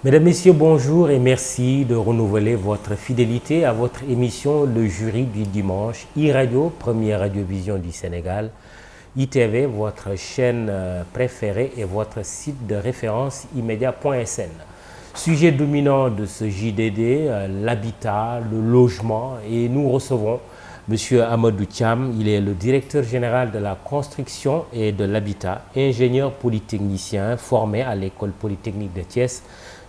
Mesdames, Messieurs, bonjour et merci de renouveler votre fidélité à votre émission Le Jury du dimanche, iRadio, première radiovision du Sénégal, ITV, votre chaîne préférée et votre site de référence immédiat.sn. Sujet dominant de ce JDD, l'habitat, le logement, et nous recevons M. Amadou Thiam. Il est le directeur général de la construction et de l'habitat, ingénieur polytechnicien formé à l'école polytechnique de Thiès,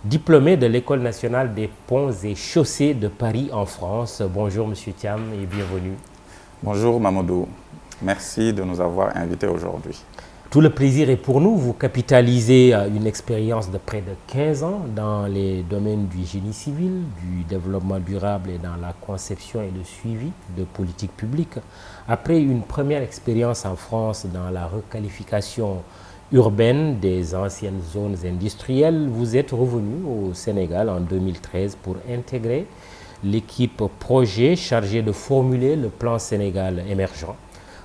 diplômé de l'École nationale des ponts et chaussées de Paris en France. Bonjour M. Thiam et bienvenue. Bonjour Mamadou, merci de nous avoir invités aujourd'hui. Tout le plaisir est pour nous. Vous capitalisez une expérience de près de 15 ans dans les domaines du génie civil, du développement durable et dans la conception et le suivi de politiques publiques. Après une première expérience en France dans la requalification urbaine des anciennes zones industrielles, vous êtes revenu au Sénégal en 2013 pour intégrer l'équipe projet chargée de formuler le plan Sénégal émergent.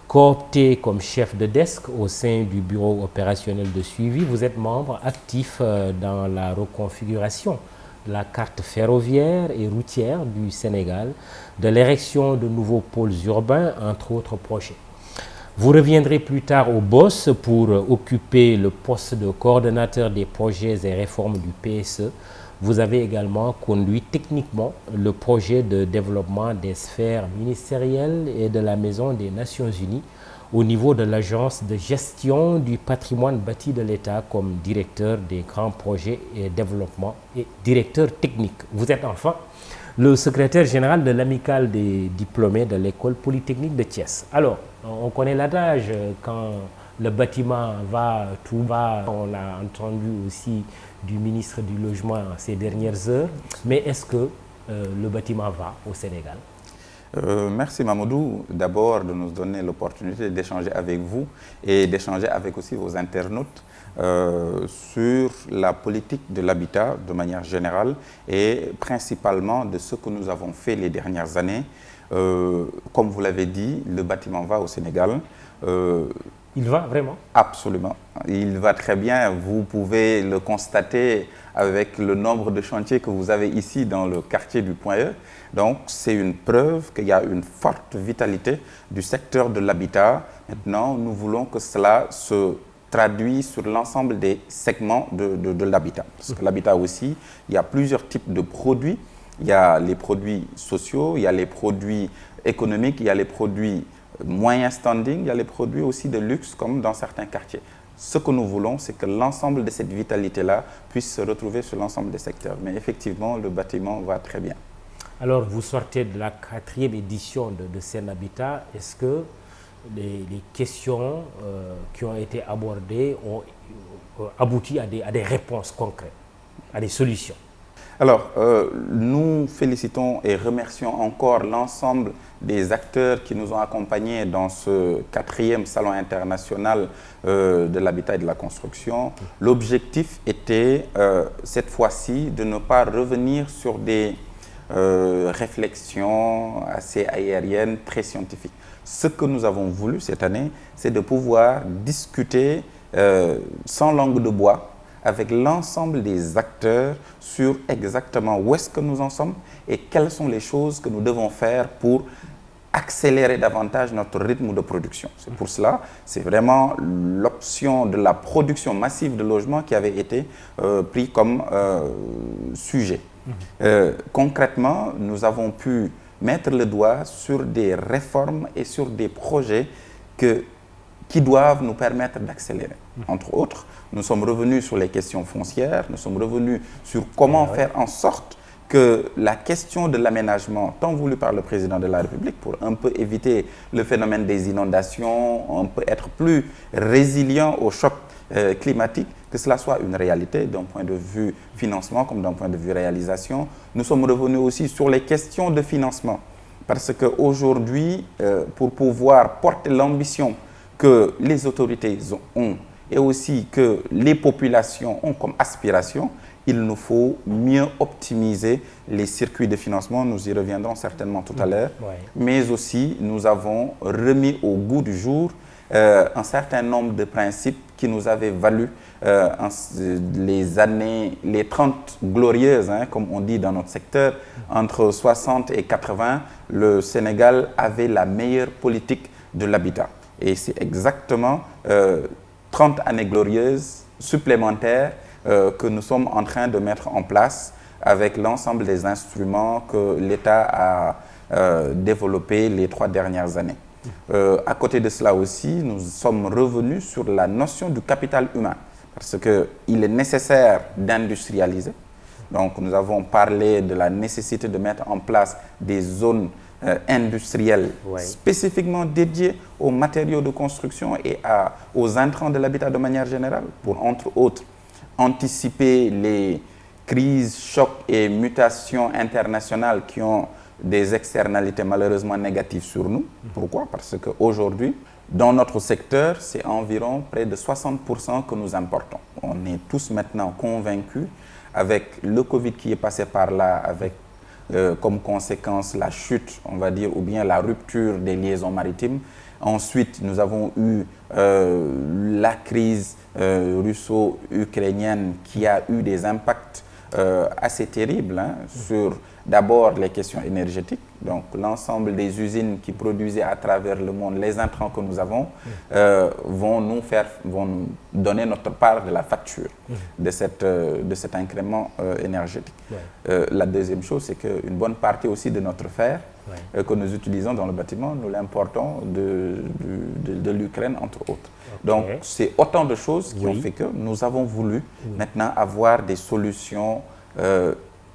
Coopté comme chef de desk au sein du bureau opérationnel de suivi, vous êtes membre actif dans la reconfiguration de la carte ferroviaire et routière du Sénégal, de l'érection de nouveaux pôles urbains, entre autres projets. Vous reviendrez plus tard au BOSS pour occuper le poste de coordonnateur des projets et réformes du PSE. Vous avez également conduit techniquement le projet de développement des sphères ministérielles et de la Maison des Nations Unies au niveau de l'Agence de gestion du patrimoine bâti de l'État comme directeur des grands projets et développement et directeur technique. Vous êtes enfin le secrétaire général de l'amicale des diplômés de l'école polytechnique de Thiès. Alors, on connaît l'adage, quand le bâtiment va, tout va. On a entendu aussi du ministre du Logement ces dernières heures. Mais est-ce que le bâtiment va au Sénégal? Merci Mamadou, d'abord de nous donner l'opportunité d'échanger avec vous et d'échanger avec aussi vos internautes sur la politique de l'habitat de manière générale et principalement de ce que nous avons fait les dernières années. Comme vous l'avez dit, le bâtiment va au Sénégal. Il va vraiment? Absolument. Il va très bien. Vous pouvez le constater avec le nombre de chantiers que vous avez ici dans le quartier du Point E. Donc, c'est une preuve qu'il y a une forte vitalité du secteur de l'habitat. Maintenant, nous voulons que cela se traduise sur l'ensemble des segments de l'habitat. Parce que l'habitat aussi, il y a plusieurs types de produits. Il y a les produits sociaux, il y a les produits économiques, il y a les produits moyen standing, il y a les produits aussi de luxe comme dans certains quartiers. Ce que nous voulons, c'est que l'ensemble de cette vitalité-là puisse se retrouver sur l'ensemble des secteurs. Mais effectivement, le bâtiment va très bien. Alors, vous sortez de la 4e édition de Sen Habitat. Est-ce que les questions qui ont été abordées ont abouti à des réponses concrètes, à des solutions? Alors, nous félicitons et remercions encore l'ensemble des acteurs qui nous ont accompagnés dans ce 4e Salon international de l'habitat et de la construction. L'objectif était, cette fois-ci, de ne pas revenir sur des réflexions assez aériennes, très scientifiques. Ce que nous avons voulu cette année, c'est de pouvoir discuter sans langue de bois, avec l'ensemble des acteurs sur exactement où est-ce que nous en sommes et quelles sont les choses que nous devons faire pour accélérer davantage notre rythme de production. C'est pour cela, c'est vraiment l'option de la production massive de logements qui avait été pris comme sujet. Concrètement, nous avons pu mettre le doigt sur des réformes et sur des projets qui doivent nous permettre d'accélérer. Entre autres, nous sommes revenus sur les questions foncières, nous sommes revenus sur comment faire en sorte que la question de l'aménagement, tant voulu par le président de la République, pour un peu éviter le phénomène des inondations, on peut être plus résilient au choc climatique, que cela soit une réalité d'un point de vue financement comme d'un point de vue réalisation. Nous sommes revenus aussi sur les questions de financement, parce qu'aujourd'hui, pour pouvoir porter l'ambition que les autorités ont et aussi que les populations ont comme aspiration, il nous faut mieux optimiser les circuits de financement. Nous y reviendrons certainement tout à l'heure. Mais aussi, nous avons remis au goût du jour un certain nombre de principes qui nous avait valu les 30 glorieuses, hein, comme on dit dans notre secteur, entre 60 et 80, le Sénégal avait la meilleure politique de l'habitat. Et c'est exactement 30 années glorieuses supplémentaires que nous sommes en train de mettre en place avec l'ensemble des instruments que l'État a développés les 3 dernières années. À côté de cela aussi, nous sommes revenus sur la notion du capital humain, parce qu'il est nécessaire d'industrialiser. Donc nous avons parlé de la nécessité de mettre en place des zones industrielles spécifiquement dédiées aux matériaux de construction et aux intrants de l'habitat de manière générale, pour entre autres anticiper les crises, chocs et mutations internationales qui ont des externalités malheureusement négatives sur nous. Pourquoi? Parce qu'aujourd'hui, dans notre secteur, c'est environ près de 60% que nous importons. On est tous maintenant convaincus, avec le Covid qui est passé par là, avec comme conséquence la chute, on va dire, ou bien la rupture des liaisons maritimes. Ensuite, nous avons eu la crise russo-ukrainienne qui a eu des impacts assez terribles, hein, sur d'abord les questions énergétiques. Donc l'ensemble des usines qui produisaient à travers le monde les intrants que nous avons vont nous donner notre part de la facture de cet incrément énergétique. La deuxième chose, c'est qu'une bonne partie aussi de notre fer que nous utilisons dans le bâtiment, nous l'importons de l'Ukraine, entre autres. Donc c'est autant de choses qui ont fait que nous avons voulu maintenant avoir des solutions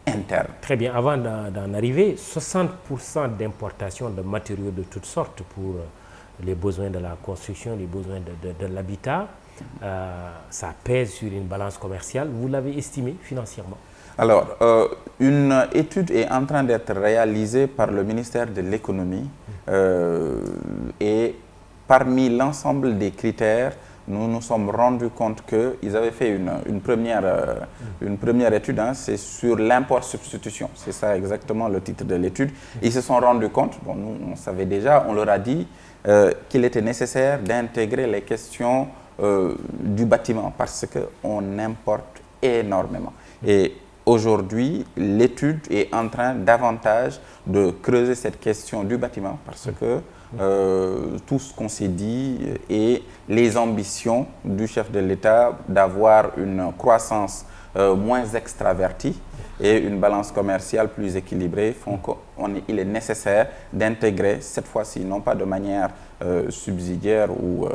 interne. Très bien. Avant d'en arriver, 60% d'importation de matériaux de toutes sortes pour les besoins de la construction, les besoins de l'habitat, ça pèse sur une balance commerciale. Vous l'avez estimé financièrement? Alors, une étude est en train d'être réalisée par le ministère de l'économie et parmi l'ensemble des critères, nous nous sommes rendus compte qu'ils avaient fait une première étude, hein, c'est sur l'import-substitution. C'est ça exactement le titre de l'étude. Ils se sont rendus compte, bon, nous on savait déjà, on leur a dit qu'il était nécessaire d'intégrer les questions du bâtiment parce qu'on importe énormément. Et aujourd'hui, l'étude est en train davantage de creuser cette question du bâtiment parce que tout ce qu'on s'est dit et les ambitions du chef de l'État d'avoir une croissance moins extravertie et une balance commerciale plus équilibrée font qu'il est nécessaire d'intégrer cette fois-ci, non pas de manière subsidiaire ou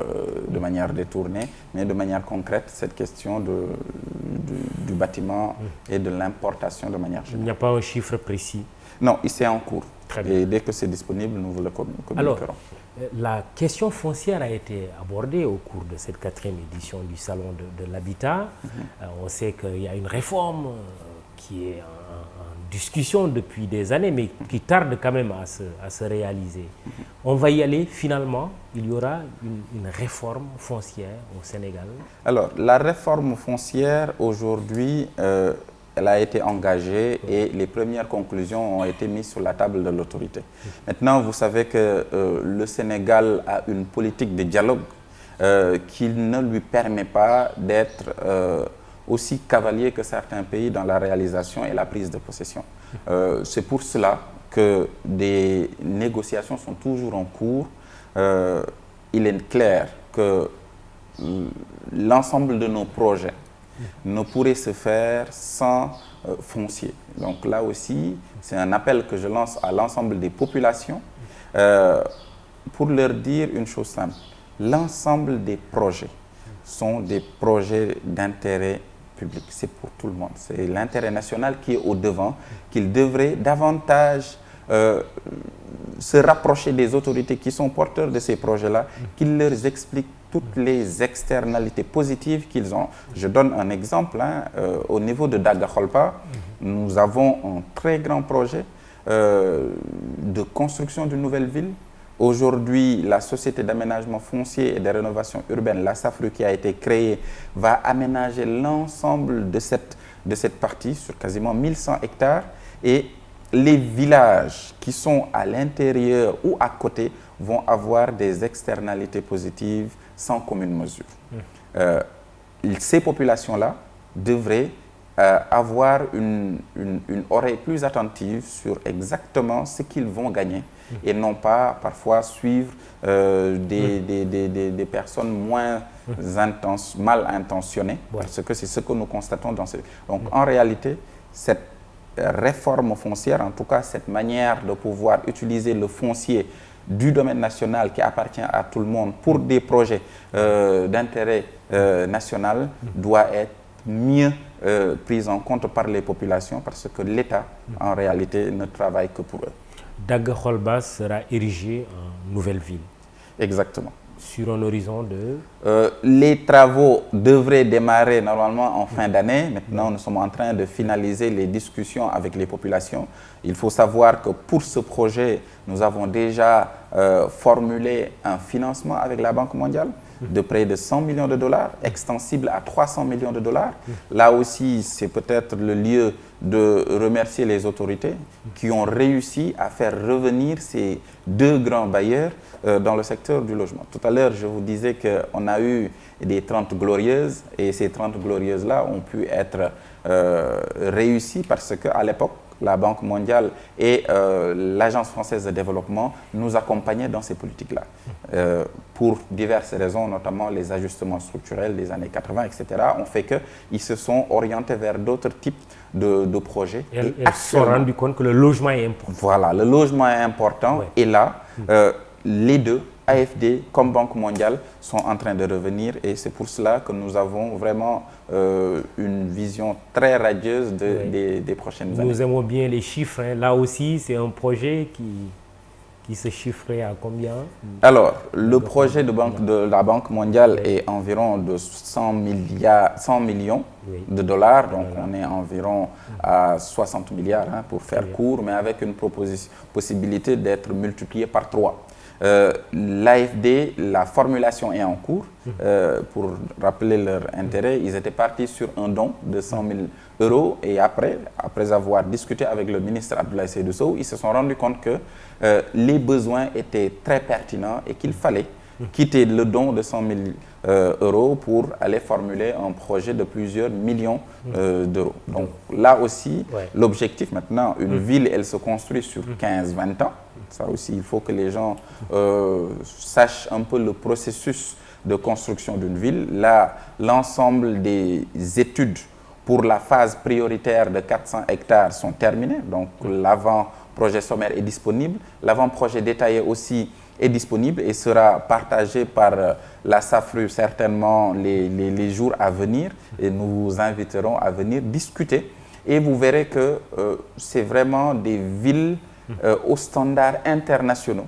de manière détournée, mais de manière concrète, cette question du bâtiment et de l'importation de manière générale. Il n'y a pas un chiffre précis? Non, c'est en cours. Très bien. Et dès que c'est disponible, nous vous le communiquerons. Alors, la question foncière a été abordée au cours de cette 4e édition du Salon de l'Habitat. On sait qu'il y a une réforme qui est en discussion depuis des années, mais qui tarde quand même à se réaliser. On va y aller finalement, il y aura une réforme foncière au Sénégal? Alors, la réforme foncière aujourd'hui, elle a été engagée et les premières conclusions ont été mises sur la table de l'autorité. Maintenant, vous savez que le Sénégal a une politique de dialogue qui ne lui permet pas d'être aussi cavalier que certains pays dans la réalisation et la prise de possession. C'est pour cela que des négociations sont toujours en cours. Il est clair que l'ensemble de nos projets ne pourrait se faire sans foncier. Donc là aussi, c'est un appel que je lance à l'ensemble des populations pour leur dire une chose simple. L'ensemble des projets sont des projets d'intérêt public. C'est pour tout le monde. C'est l'intérêt national qui est au devant, qu'il devrait davantage se rapprocher des autorités qui sont porteurs de ces projets-là, qu'ils leur expliquent toutes les externalités positives qu'ils ont. Je donne un exemple. Au niveau de Daga-Kholpa, nous avons un très grand projet de construction d'une nouvelle ville. Aujourd'hui, la Société d'aménagement foncier et de rénovation urbaine, la SAFRU, qui a été créée, va aménager l'ensemble de cette partie sur quasiment 1100 hectares. Et les villages qui sont à l'intérieur ou à côté vont avoir des externalités positives sans commune mesure. Ces populations-là devraient avoir une oreille plus attentive sur exactement ce qu'ils vont gagner et non pas parfois suivre des personnes mal intentionnées, parce que c'est ce que nous constatons dans ces... Donc en réalité, cette réforme foncière, en tout cas cette manière de pouvoir utiliser le foncier du domaine national qui appartient à tout le monde pour des projets d'intérêt national doit être mieux prise en compte par les populations parce que l'État, en réalité, ne travaille que pour eux. Daga Kholba sera érigé en nouvelle ville. Exactement. Sur un horizon de... les travaux devraient démarrer normalement en fin d'année. Maintenant, nous sommes en train de finaliser les discussions avec les populations. Il faut savoir que pour ce projet, nous avons déjà formulé un financement avec la Banque mondiale de près de 100 millions de dollars, extensible à 300 millions de dollars. Là aussi, c'est peut-être le lieu de remercier les autorités qui ont réussi à faire revenir ces deux grands bailleurs dans le secteur du logement. Tout à l'heure, je vous disais qu'on a eu des 30 glorieuses et ces 30 glorieuses-là ont pu être réussies parce qu'à l'époque, la Banque mondiale et l'Agence française de développement nous accompagnaient dans ces politiques-là. Pour diverses raisons, notamment les ajustements structurels des années 80, etc., ont fait qu'ils se sont orientés vers d'autres types de projets. Et elles se sont rendues compte que le logement est important. Voilà, le logement est important. Et là, les deux, AFD comme Banque mondiale, sont en train de revenir et c'est pour cela que nous avons vraiment une vision très radieuse des prochaines années. Nous aimons bien les chiffres. Hein. Là aussi, c'est un projet qui se chiffrait à combien? Alors, le projet de la Banque mondiale est environ de 100 millions de dollars. Donc, on est environ à 60 milliards pour faire court, mais avec une possibilité d'être multiplié par 3. L'AFD, la formulation est en cours. Pour rappeler leur intérêt, ils étaient partis sur un don de 100 000 euros et après avoir discuté avec le ministre Abdoulaye Seydou Sow, ils se sont rendus compte que les besoins étaient très pertinents et qu'il fallait quitter le don de 100 000 euros pour aller formuler un projet de plusieurs millions d'euros. Donc là aussi, l'objectif maintenant, une ville, elle se construit sur 15-20 ans. Ça aussi, il faut que les gens sachent un peu le processus de construction d'une ville. Là, l'ensemble des études pour la phase prioritaire de 400 hectares sont terminées. Donc, l'avant-projet sommaire est disponible. L'avant-projet détaillé aussi est disponible et sera partagé par la SAFRU certainement les jours à venir. Et nous vous inviterons à venir discuter. Et vous verrez que c'est vraiment des villes aux standards internationaux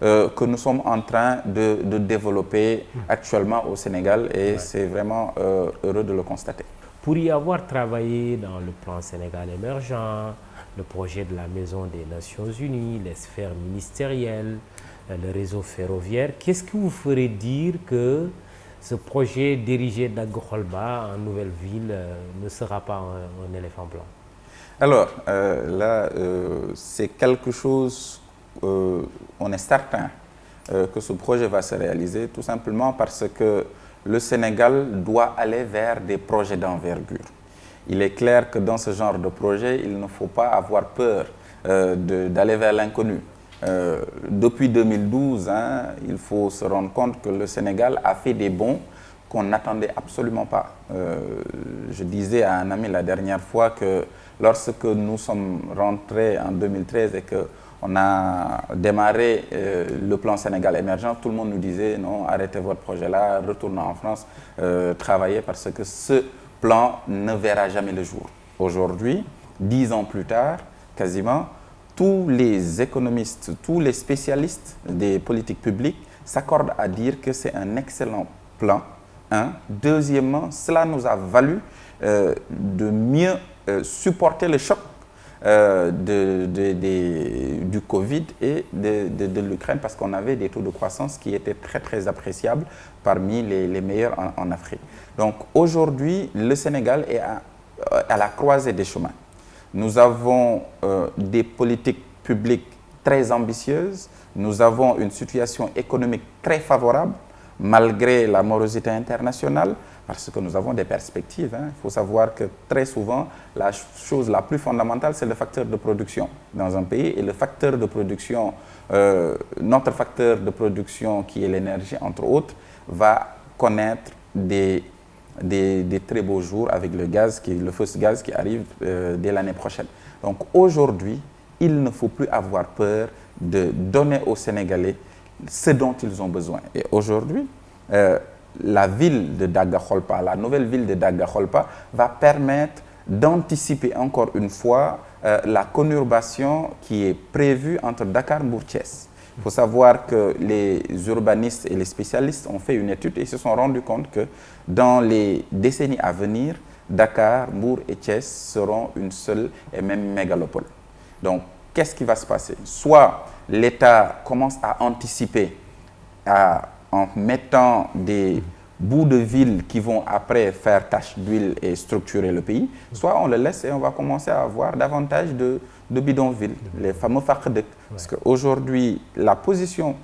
que nous sommes en train de développer actuellement au Sénégal et c'est vraiment heureux de le constater. Pour y avoir travaillé dans le plan Sénégal émergent, le projet de la Maison des Nations Unies, les sphères ministérielles, le réseau ferroviaire, qu'est-ce qui vous ferait dire que ce projet dirigé d'Daga Kholba en nouvelle ville ne sera pas un éléphant blanc? Alors, là, c'est quelque chose, on est certain que ce projet va se réaliser, tout simplement parce que le Sénégal doit aller vers des projets d'envergure. Il est clair que dans ce genre de projet, il ne faut pas avoir peur d'aller vers l'inconnu. Depuis 2012, il faut se rendre compte que le Sénégal a fait des bonds qu'on n'attendait absolument pas. Je disais à un ami la dernière fois que lorsque nous sommes rentrés en 2013 et qu'on a démarré le plan Sénégal émergent, tout le monde nous disait non, arrêtez votre projet là, retournez en France, travaillez parce que ce plan ne verra jamais le jour. Aujourd'hui, 10 ans plus tard, quasiment, tous les économistes, tous les spécialistes des politiques publiques s'accordent à dire que c'est un excellent plan. Deuxièmement, cela nous a valu de mieux supporter le choc du Covid et de l'Ukraine parce qu'on avait des taux de croissance qui étaient très très appréciables parmi les meilleurs en Afrique. Donc aujourd'hui, le Sénégal est à la croisée des chemins. Nous avons des politiques publiques très ambitieuses, nous avons une situation économique très favorable. malgré la morosité internationale, parce que nous avons des perspectives. Il faut savoir que très souvent, la chose la plus fondamentale, c'est le facteur de production dans un pays. Et le facteur de production, notre facteur de production qui est l'énergie, entre autres, va connaître des très beaux jours avec le feu gaz qui arrive dès l'année prochaine. Donc aujourd'hui, il ne faut plus avoir peur de donner aux Sénégalais ce dont ils ont besoin. Et aujourd'hui, la ville de Daga-Kholpa, la nouvelle ville de Daga-Kholpa, va permettre d'anticiper encore une fois la conurbation qui est prévue entre Dakar-Mbour-Thiès. Il faut savoir que les urbanistes et les spécialistes ont fait une étude et se sont rendus compte que dans les décennies à venir, Dakar, Mbour et Thiès seront une seule et même mégalopole. Donc, qu'est-ce qui va se passer? Soit l'État commence à anticiper en mettant des bouts de ville qui vont après faire tache d'huile et structurer le pays, soit on le laisse et on va commencer à avoir davantage de bidonvilles, les fameux Fakhdek. Parce qu'aujourd'hui, la position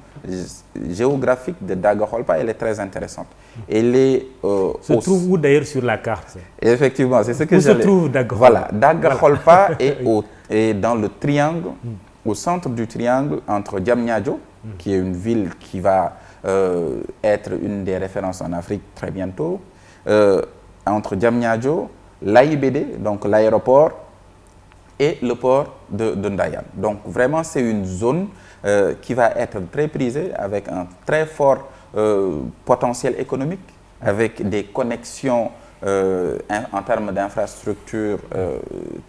géographique de Daga-Kholpa, elle est très intéressante. Elle est, se trouve où d'ailleurs sur la carte? Effectivement, c'est ce que où se trouve Daga-Kholpa? Voilà, Daga-Kholpa est dans le triangle, au centre du triangle entre Diamniadio, qui est une ville qui va être une des références en Afrique très bientôt, entre Diamniadio, l'AIBD, donc l'aéroport, et le port de Ndayane. Donc vraiment, c'est une zone qui va être très prisée avec un très fort potentiel économique, avec des connexions en termes d'infrastructures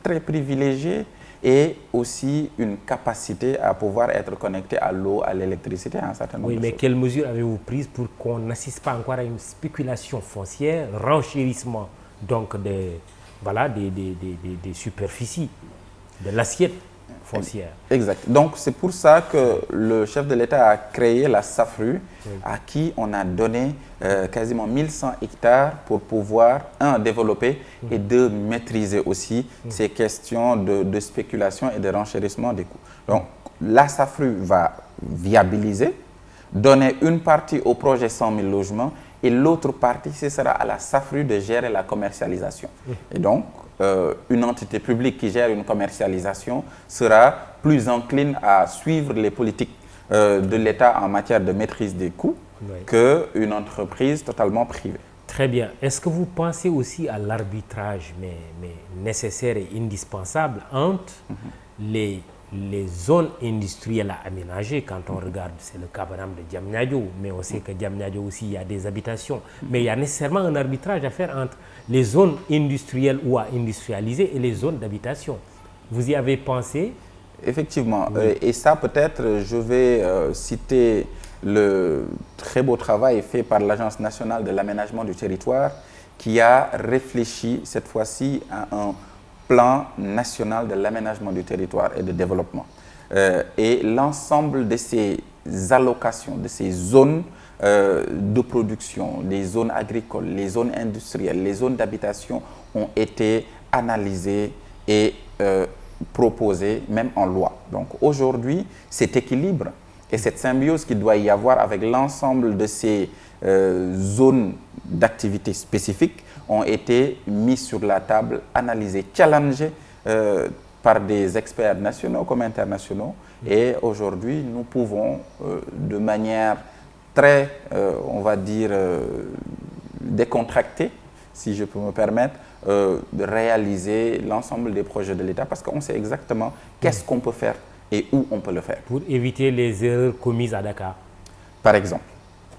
très privilégiées et aussi une capacité à pouvoir être connecté à l'eau, à l'électricité, à un certain nombre de choses. Oui, mais quelles mesures avez-vous prises pour qu'on n'assiste pas encore à une spéculation foncière, renchérissement donc des superficies, de l'assiette foncière? Exact. Donc c'est pour ça que le chef de l'État a créé la SAFRU, à qui on a donné quasiment 1100 hectares pour pouvoir, développer et maîtriser aussi ces questions de spéculation et de renchérissement des coûts. Donc la SAFRU va viabiliser, donner une partie au projet 100 000 logements et l'autre partie, ce sera à la SAFRU de gérer la commercialisation. Et donc, une entité publique qui gère une commercialisation sera plus encline à suivre les politiques de l'État en matière de maîtrise des coûts qu'une entreprise totalement privée. Très bien. Est-ce que vous pensez aussi à l'arbitrage mais nécessaire et indispensable entre les zones industrielles à aménager? Quand on regarde, c'est le cas par exemple de Diamniadio, mais on sait que Diamniadio aussi, il y a des habitations. Mais il y a nécessairement un arbitrage à faire entre les zones industrielles ou à industrialiser et les zones d'habitation. Vous y avez pensé? Effectivement. Et ça, peut-être, je vais citer le très beau travail fait par l'Agence nationale de l'aménagement du territoire qui a réfléchi cette fois-ci à un plan national de l'aménagement du territoire et de développement. Et l'ensemble de ces allocations, de ces zones de production, les zones agricoles, les zones industrielles, les zones d'habitation ont été analysées et proposées même en loi. Donc aujourd'hui, cet équilibre et cette symbiose qu'il doit y avoir avec l'ensemble de ces zones d'activité spécifiques ont été mis sur la table, analysés, challengés par des experts nationaux comme internationaux. Et aujourd'hui, nous pouvons, de manière très, on va dire, décontractée, si je peux me permettre, de réaliser l'ensemble des projets de l'État parce qu'on sait exactement qu'est-ce qu'on peut faire et où on peut le faire. Pour éviter les erreurs commises à Dakar. Par exemple.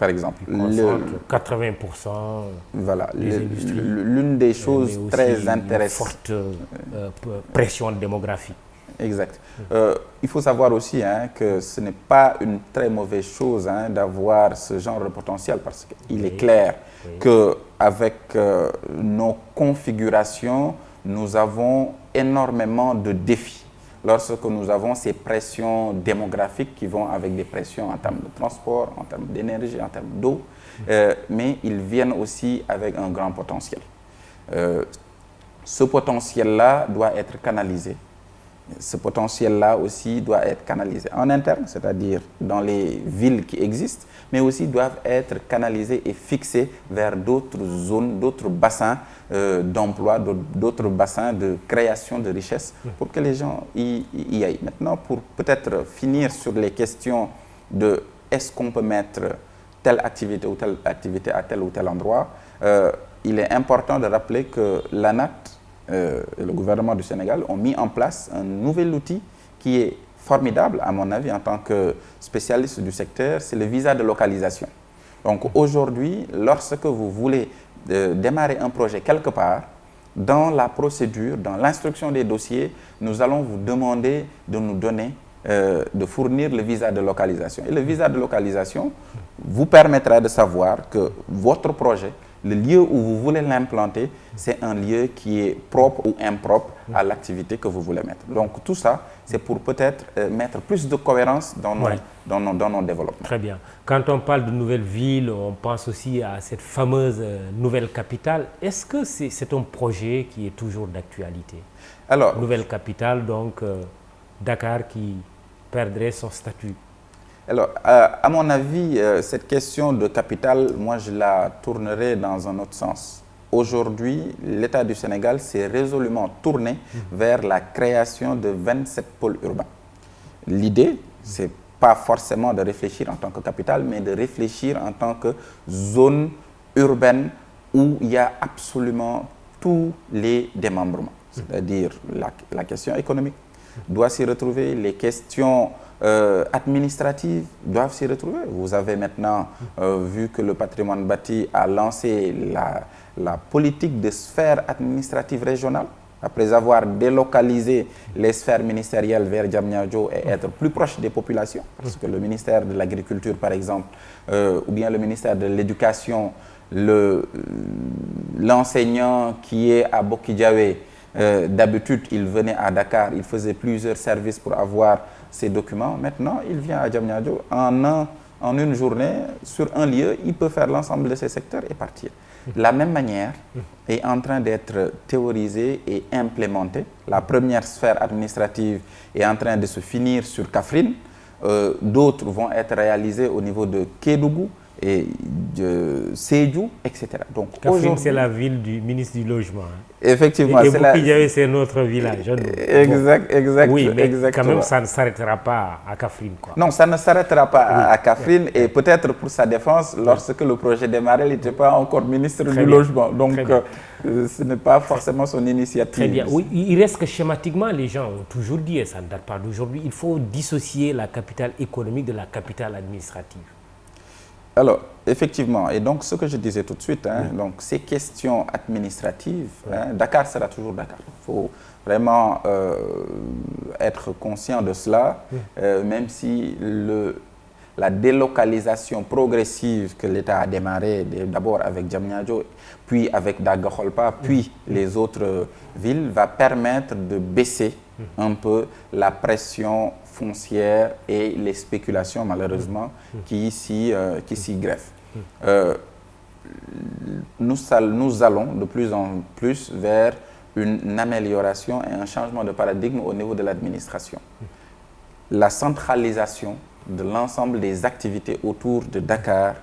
80%. Voilà. L'une des choses très intéressantes. Une forte pression démographique. Exact. Il faut savoir aussi que ce n'est pas une très mauvaise chose d'avoir ce genre de potentiel parce qu'il est clair qu'avec nos configurations, nous avons énormément de défis. Lorsque nous avons ces pressions démographiques qui vont avec des pressions en termes de transport, en termes d'énergie, en termes d'eau, mais ils viennent aussi avec un grand potentiel. Ce potentiel-là doit être canalisé Ce potentiel-là aussi doit être canalisé en interne, c'est-à-dire dans les villes qui existent, mais aussi doivent être canalisés et fixés vers d'autres zones, d'autres bassins d'emploi, d'autres bassins de création de richesses pour que les gens y aillent. Maintenant, pour peut-être finir sur les questions de est-ce qu'on peut mettre telle activité ou telle activité à tel ou tel endroit, il est important de rappeler que l'ANAT et le gouvernement du Sénégal ont mis en place un nouvel outil qui est formidable, à mon avis, en tant que spécialiste du secteur, c'est le visa de localisation. Donc aujourd'hui, lorsque vous voulez démarrer un projet quelque part, dans la procédure, dans l'instruction des dossiers, nous allons vous demander de nous donner, de fournir le visa de localisation. Et le visa de localisation vous permettra de savoir que votre projet, le lieu où vous voulez l'implanter, c'est un lieu qui est propre ou impropre à l'activité que vous voulez mettre. Donc tout ça, c'est pour peut-être mettre plus de cohérence dans nos développements. Très bien. Quand on parle de nouvelle ville, on pense aussi à cette fameuse nouvelle capitale. Est-ce que c'est un projet qui est toujours d'actualité? Alors, nouvelle capitale, donc Dakar qui perdrait son statut. Alors, à mon avis, cette question de capitale, moi, je la tournerai dans un autre sens. Aujourd'hui, l'État du Sénégal s'est résolument tourné vers la création de 27 pôles urbains. L'idée, c'est pas forcément de réfléchir en tant que capitale, mais de réfléchir en tant que zone urbaine où il y a absolument tous les démembrements. C'est-à-dire la question économique doit s'y retrouver, les questions administratives doivent s'y retrouver. Vous avez maintenant vu que le patrimoine bâti a lancé la politique de sphère administrative régionale, après avoir délocalisé les sphères ministérielles vers Diamniadio et être plus proche des populations, parce que le ministère de l'Agriculture, par exemple, ou bien le ministère de l'Éducation, l'enseignant qui est à Bokidjawe, d'habitude, il venait à Dakar, il faisait plusieurs services pour avoir ces documents. Maintenant, il vient à Diamniadio en une journée, sur un lieu, il peut faire l'ensemble de ces secteurs et partir. De la même manière est en train d'être théorisée et implémentée. La première sphère administrative est en train de se finir sur Kaffrine. D'autres vont être réalisées au niveau de Kédougou et de Sédhiou, etc. Donc, Kaffrine, c'est la ville du ministre du Logement. Effectivement. Et Bokidjawe, c'est notre village. Exact. Oui, mais exactement. quand même, ça ne s'arrêtera pas à Kaffrine, quoi. Non, ça ne s'arrêtera pas à Kaffrine. Et peut-être pour sa défense, lorsque le projet démarrait, il n'était pas encore ministre du Logement. Donc, ce n'est pas forcément son initiative. Très bien. Oui, il reste que schématiquement, les gens ont toujours dit, et ça ne date pas d'aujourd'hui, il faut dissocier la capitale économique de la capitale administrative. Alors, effectivement, et donc ce que je disais tout de suite, donc ces questions administratives, Dakar sera toujours Dakar. Il faut vraiment être conscient de cela, même si la délocalisation progressive que l'État a démarré, d'abord avec Diamniadio, puis avec Daga-Kholpa, puis les autres villes, va permettre de baisser un peu la pression foncière et les spéculations, malheureusement, qui s'y greffent. Nous allons de plus en plus vers une amélioration et un changement de paradigme au niveau de l'administration. La centralisation de l'ensemble des activités autour de Dakar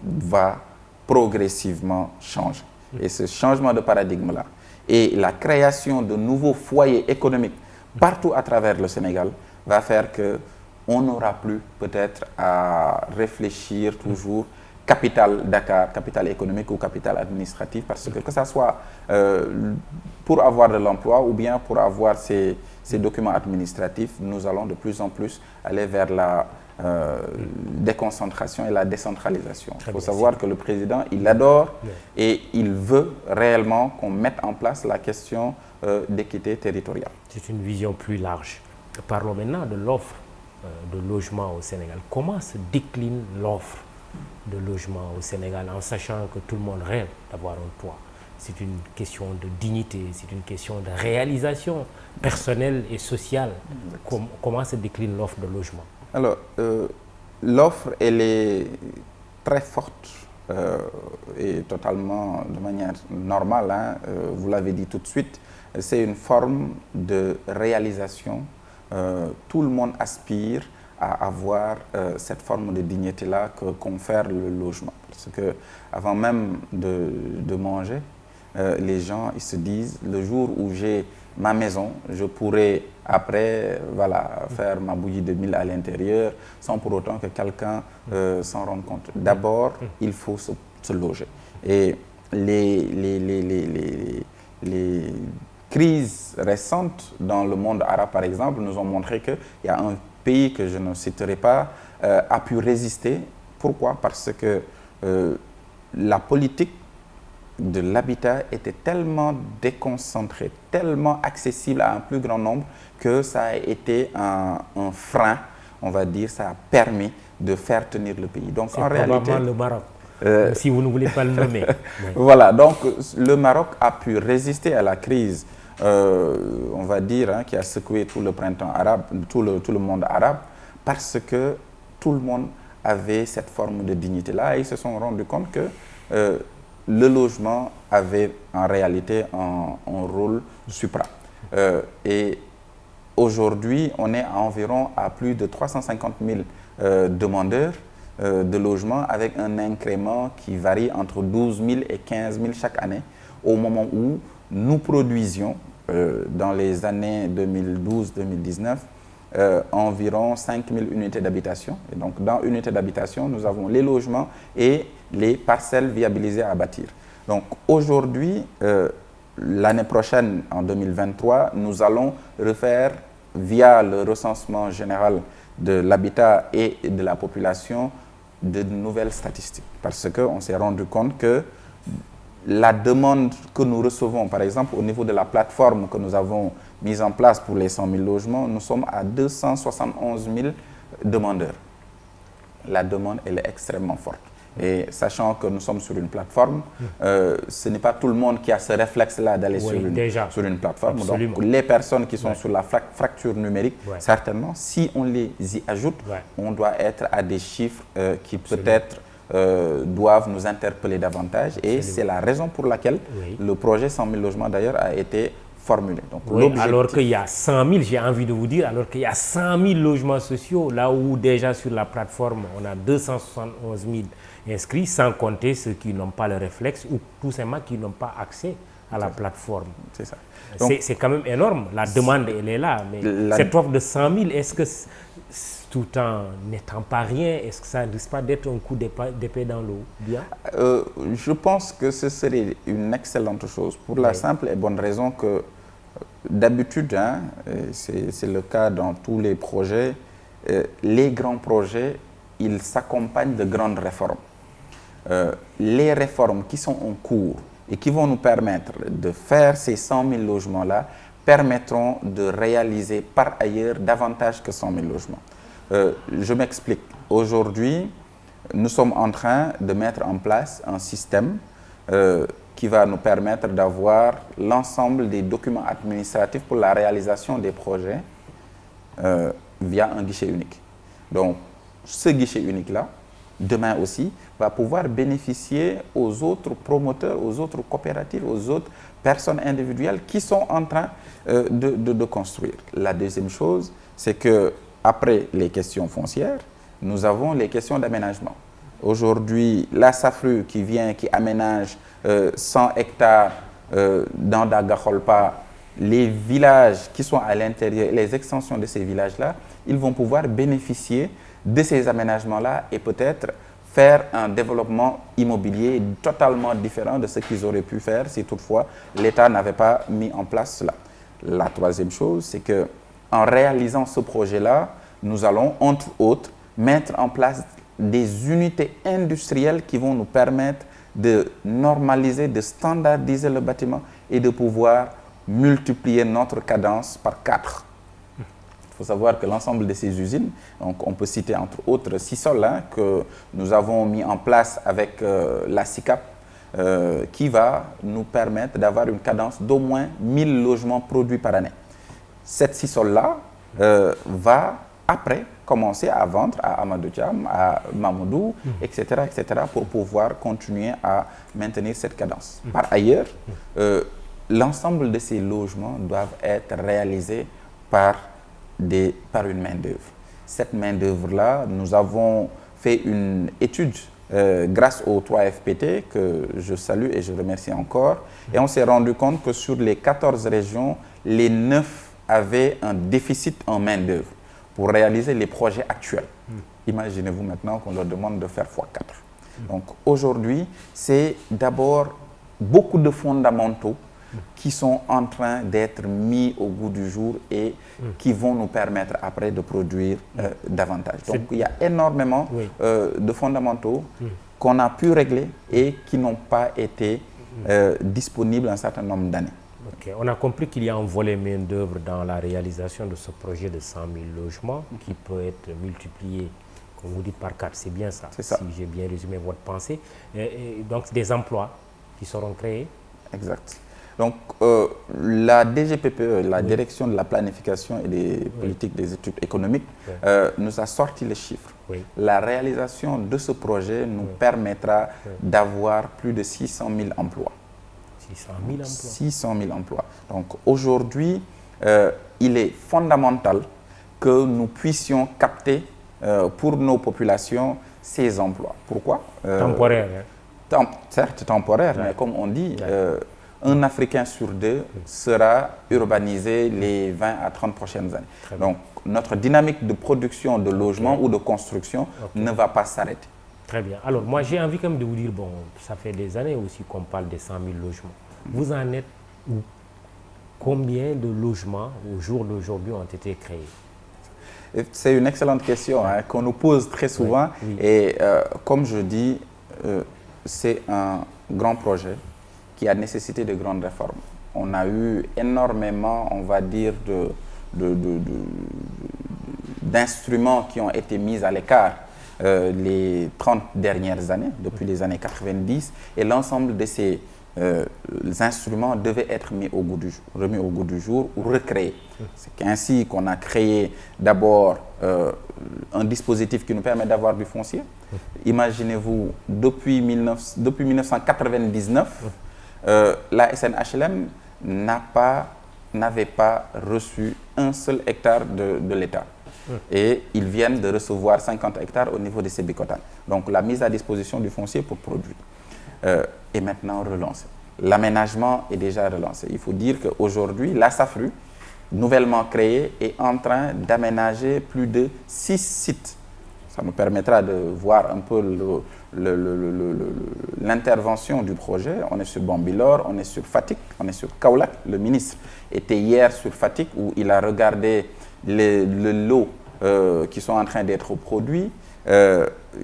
va progressivement changer. Et ce changement de paradigme-là et la création de nouveaux foyers économiques partout à travers le Sénégal va faire qu'on n'aura plus peut-être à réfléchir toujours capitale Dakar, capitale économique ou capitale administrative, parce que ça soit pour avoir de l'emploi ou bien pour avoir ces documents administratifs, nous allons de plus en plus aller vers la déconcentration et la décentralisation. Il faut savoir que le président, il adore et il veut réellement qu'on mette en place la question d'équité territoriale. C'est une vision plus large. Parlons maintenant de l'offre de logement au Sénégal. Comment se décline l'offre de logement au Sénégal en sachant que tout le monde rêve d'avoir un toit? C'est une question de dignité, c'est une question de réalisation personnelle et sociale. Comment se décline l'offre de logement? Alors, l'offre, elle est très forte et totalement de manière normale, hein, vous l'avez dit tout de suite, c'est une forme de réalisation. Tout le monde aspire à avoir cette forme de dignité-là que confère le logement. Parce que avant même de manger, les gens ils se disent, le jour où j'ai ma maison, je pourrai après faire ma bouillie de mil à l'intérieur sans pour autant que quelqu'un s'en rende compte. D'abord, il faut se loger. Et les crises récentes dans le monde arabe, par exemple, nous ont montré qu'il y a un pays que je ne citerai pas a pu résister. Pourquoi? Parce que la politique de l'habitat était tellement déconcentrée, tellement accessible à un plus grand nombre que ça a été un frein, on va dire, ça a permis de faire tenir le pays. Donc en réalité, le Maroc, si vous ne voulez pas le nommer. Voilà, donc le Maroc a pu résister à la crise, on va dire, hein, qui a secoué tout le printemps arabe, tout le monde arabe, parce que tout le monde avait cette forme de dignité-là et ils se sont rendus compte que le logement avait en réalité un rôle supra. Et aujourd'hui, on est environ à plus de 350 000 demandeurs de logement avec un incrément qui varie entre 12 000 et 15 000 chaque année, au moment où nous produisions, dans les années 2012-2019, environ 5 000 unités d'habitation. Et donc, dans unité d'habitation, nous avons les logements et les parcelles viabilisées à bâtir. Donc, aujourd'hui, l'année prochaine, en 2023, nous allons refaire, via le recensement général de l'habitat et de la population, de nouvelles statistiques. Parce qu'on s'est rendu compte que la demande que nous recevons, par exemple, au niveau de la plateforme que nous avons mise en place pour les 100 000 logements, nous sommes à 271 000 demandeurs. La demande, elle est extrêmement forte. Et sachant que nous sommes sur une plateforme, ce n'est pas tout le monde qui a ce réflexe-là d'aller sur une plateforme. Absolument. Donc, les personnes qui sont sur la fracture numérique, certainement, si on les y ajoute, on doit être à des chiffres qui peut-être doivent nous interpeller davantage. Et c'est la raison pour laquelle le projet 100 000 logements, d'ailleurs, a été formulé. Donc, alors qu'il y a 100 000, j'ai envie de vous dire, alors qu'il y a 100 000 logements sociaux, là où déjà sur la plateforme, on a 271 000 inscrits, sans compter ceux qui n'ont pas le réflexe ou tout simplement qui n'ont pas accès à la plateforme. C'est ça. C'est quand même énorme. La demande, elle est là. Mais cette offre de 100 000, est-ce que, tout en n'étant pas rien, est-ce que ça ne risque pas d'être un coup d'épée dans l'eau? Je pense que ce serait une excellente chose pour la simple et bonne raison que d'habitude, hein, c'est le cas dans tous les projets, les grands projets, ils s'accompagnent de grandes réformes. Les réformes qui sont en cours et qui vont nous permettre de faire ces 100 000 logements-là permettront de réaliser par ailleurs davantage que 100 000 logements. Je m'explique. Aujourd'hui, nous sommes en train de mettre en place un système qui va nous permettre d'avoir l'ensemble des documents administratifs pour la réalisation des projets via un guichet unique. Donc, ce guichet unique-là, demain aussi, va pouvoir bénéficier aux autres promoteurs, aux autres coopératives, aux autres personnes individuelles qui sont en train de construire. La deuxième chose, c'est que après les questions foncières, nous avons les questions d'aménagement. Aujourd'hui, la SAFRU qui vient, qui aménage 100 hectares dans Dagakholpa, les villages qui sont à l'intérieur, les extensions de ces villages-là, ils vont pouvoir bénéficier de ces aménagements-là et peut-être faire un développement immobilier totalement différent de ce qu'ils auraient pu faire si toutefois l'État n'avait pas mis en place cela. La troisième chose, c'est qu'en réalisant ce projet-là, nous allons, entre autres, mettre en place des unités industrielles qui vont nous permettre de normaliser, de standardiser le bâtiment et de pouvoir multiplier notre cadence par 4. Il faut savoir que l'ensemble de ces usines, donc on peut citer entre autres Sisol, hein, que nous avons mis en place avec la SICAP, qui va nous permettre d'avoir une cadence d'au moins 1000 logements produits par année. Cette Sisol-là va, après, commencer à vendre à Amadou Thiam, à Mamoudou, etc., pour pouvoir continuer à maintenir cette cadence. Par ailleurs, l'ensemble de ces logements doivent être réalisés par une main-d'œuvre. Cette main-d'œuvre-là, nous avons fait une étude grâce au 3FPT, que je salue et je remercie encore, et on s'est rendu compte que sur les 14 régions, les 9 avaient un déficit en main-d'œuvre pour réaliser les projets actuels. Imaginez-vous maintenant qu'on leur demande de faire x4. Donc aujourd'hui, c'est d'abord beaucoup de fondamentaux qui sont en train d'être mis au goût du jour et qui vont nous permettre après de produire davantage. Donc il y a énormément de fondamentaux qu'on a pu régler et qui n'ont pas été disponibles un certain nombre d'années. Okay. On a compris qu'il y a un volet main-d'œuvre dans la réalisation de ce projet de 100 000 logements qui peut être multiplié, comme vous dites, par 4. C'est bien ça, si j'ai bien résumé votre pensée. Et donc des emplois qui seront créés. Exact. Donc, la DGPPE, la Direction de la Planification et des Politiques des Études économiques, nous a sorti les chiffres. La réalisation de ce projet nous permettra d'avoir plus de 600 000 emplois. 600 000 emplois. 600 000 emplois. Donc, aujourd'hui, il est fondamental que nous puissions capter pour nos populations ces emplois. Pourquoi? Temporaire. Certes, temporaire, mais comme on dit... un Africain sur 2 sera urbanisé les 20 à 30 prochaines années. Donc, notre dynamique de production de logements ou de construction ne va pas s'arrêter. Très bien. Alors, moi, j'ai envie quand même de vous dire, bon, ça fait des années aussi qu'on parle des 100 000 logements. Vous en êtes où? Combien de logements, au jour d'aujourd'hui, ont été créés? C'est une excellente question qu'on nous pose très souvent. Et comme je dis, c'est un grand projet qui a nécessité de grandes réformes. On a eu énormément, on va dire, d'instruments qui ont été mis à l'écart les 30 dernières années, depuis les années 90, et l'ensemble de ces instruments devaient être remis au goût du jour ou recréés. C'est ainsi qu'on a créé d'abord un dispositif qui nous permet d'avoir du foncier. Imaginez-vous, depuis 1999, la SNHLM n'avait pas reçu un seul hectare de l'État. Et ils viennent de recevoir 50 hectares au niveau des Sébikotane. Donc la mise à disposition du foncier pour produire est maintenant relancée. L'aménagement est déjà relancé. Il faut dire qu'aujourd'hui, la SAFRU, nouvellement créée, est en train d'aménager plus de 6 sites. Ça nous permettra de voir un peu l'intervention du projet. On est sur Bambilor, on est sur Fatick, on est sur Kaolack. Le ministre était hier sur Fatick où il a regardé le lot qui sont en train d'être produits,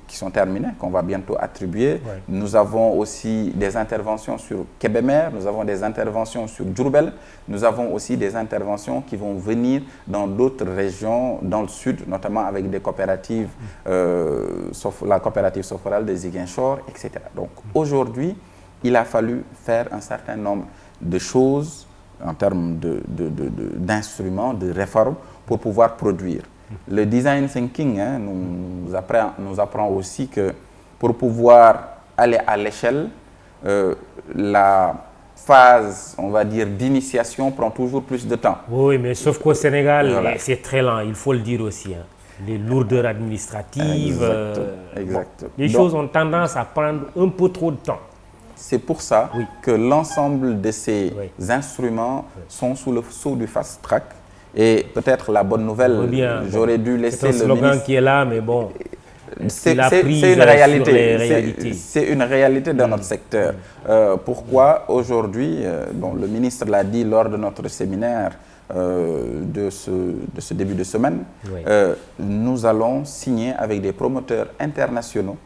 qui sont terminés, qu'on va bientôt attribuer. Nous avons aussi des interventions sur Kébémer, nous avons des interventions sur Diourbel, nous avons aussi des interventions qui vont venir dans d'autres régions, dans le sud, notamment avec des coopératives, la coopérative Soforal de Ziguinchor, etc. Donc aujourd'hui, il a fallu faire un certain nombre de choses en termes d'instruments, de réformes pour pouvoir produire. Le design thinking nous apprend aussi que pour pouvoir aller à l'échelle, la phase, on va dire, d'initiation prend toujours plus de temps. Oui, mais sauf qu'au Sénégal, c'est très lent, il faut le dire aussi. Les lourdeurs administratives, les choses ont tendance à prendre un peu trop de temps. C'est pour ça que l'ensemble de ces instruments sont sous le sceau du fast track. Et peut-être la bonne nouvelle, j'aurais dû laisser le ministre... C'est un slogan qui est là, mais bon, c'est une réalité. C'est une réalité dans notre secteur. Pourquoi aujourd'hui, le ministre l'a dit lors de notre séminaire de ce début de semaine, nous allons signer avec des promoteurs internationaux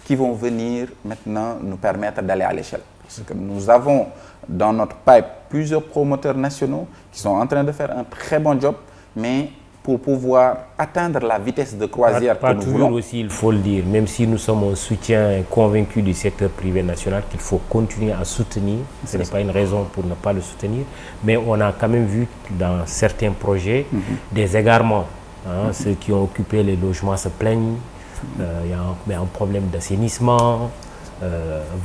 qui vont venir maintenant nous permettre d'aller à l'échelle. Parce que nous avons dans notre pipe plusieurs promoteurs nationaux qui sont en train de faire un très bon job, mais pour pouvoir atteindre la vitesse de croisière que nous voulons. Aussi, il faut le dire, même si nous sommes un soutien convaincu du secteur privé national, qu'il faut continuer à soutenir, ce n'est pas une raison pour ne pas le soutenir, mais on a quand même vu dans certains projets des égarements Hein, ceux qui ont occupé les logements se plaignent. Il y a un problème d'assainissement,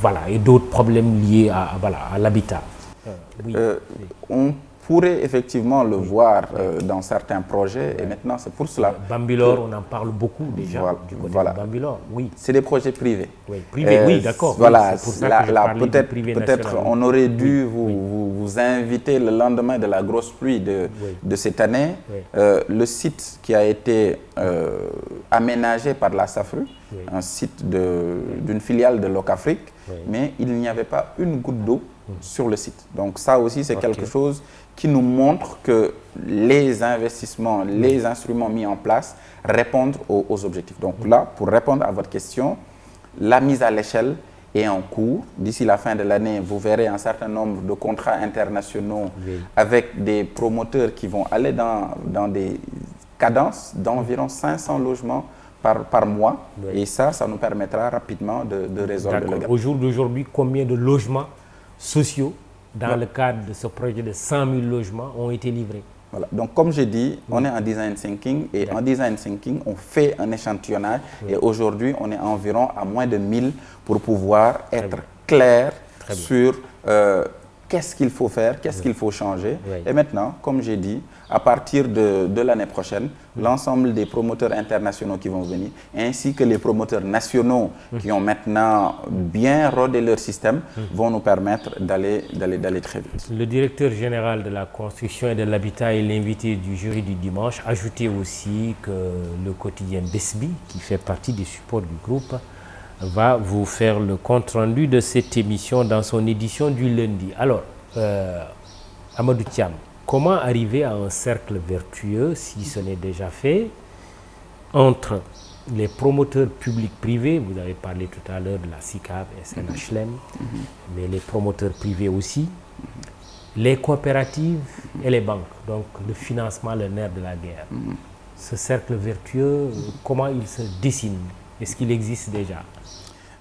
voilà, et d'autres problèmes liés à l'habitat. Oui. On pourrait effectivement le voir dans certains projets, et maintenant c'est pour cela. Bambilor, on en parle beaucoup déjà, voilà, du côté voilà. de Bambilor, oui. C'est des projets privés. Oui, privés, oui, d'accord. Voilà, oui, peut-être on aurait dû vous inviter le lendemain de la grosse pluie de cette année. Oui. Le site qui a été aménagé par la SAFRU, un site d'une filiale de Locafrique, mais il n'y avait pas une goutte d'eau sur le site. Donc ça aussi, c'est quelque chose qui nous montre que les investissements, les instruments mis en place répondent aux objectifs. Donc là, pour répondre à votre question, la mise à l'échelle est en cours. D'ici la fin de l'année, vous verrez un certain nombre de contrats internationaux avec des promoteurs qui vont aller dans des cadences d'environ 500 logements par mois. Et ça nous permettra rapidement de résolver le gap. Au jour d'aujourd'hui, combien de logements sociaux dans le cadre de ce projet de 100 000 logements ont été livrés? Voilà. Donc, comme je dis, on est en design thinking et en design thinking, on fait un échantillonnage et aujourd'hui, on est environ à moins de 1000 pour pouvoir être clair sur qu'est-ce qu'il faut faire, qu'est-ce qu'il faut changer. Et maintenant, comme j'ai dit, à partir de l'année prochaine, l'ensemble des promoteurs internationaux qui vont venir, ainsi que les promoteurs nationaux qui ont maintenant bien rodé leur système, vont nous permettre d'aller très vite. Le directeur général de la construction et de l'habitat et l'invité du jury du dimanche ajoutait aussi que le quotidien Besbi, qui fait partie des supports du groupe, va vous faire le compte-rendu de cette émission dans son édition du lundi. Alors, Amadou Thiam, comment arriver à un cercle vertueux, si ce n'est déjà fait, entre les promoteurs publics-privés, vous avez parlé tout à l'heure de la SICAV, SNHLM, mais les promoteurs privés aussi, les coopératives et les banques, donc le financement, le nerf de la guerre. Ce cercle vertueux, comment il se dessine? Est-ce qu'il existe déjà?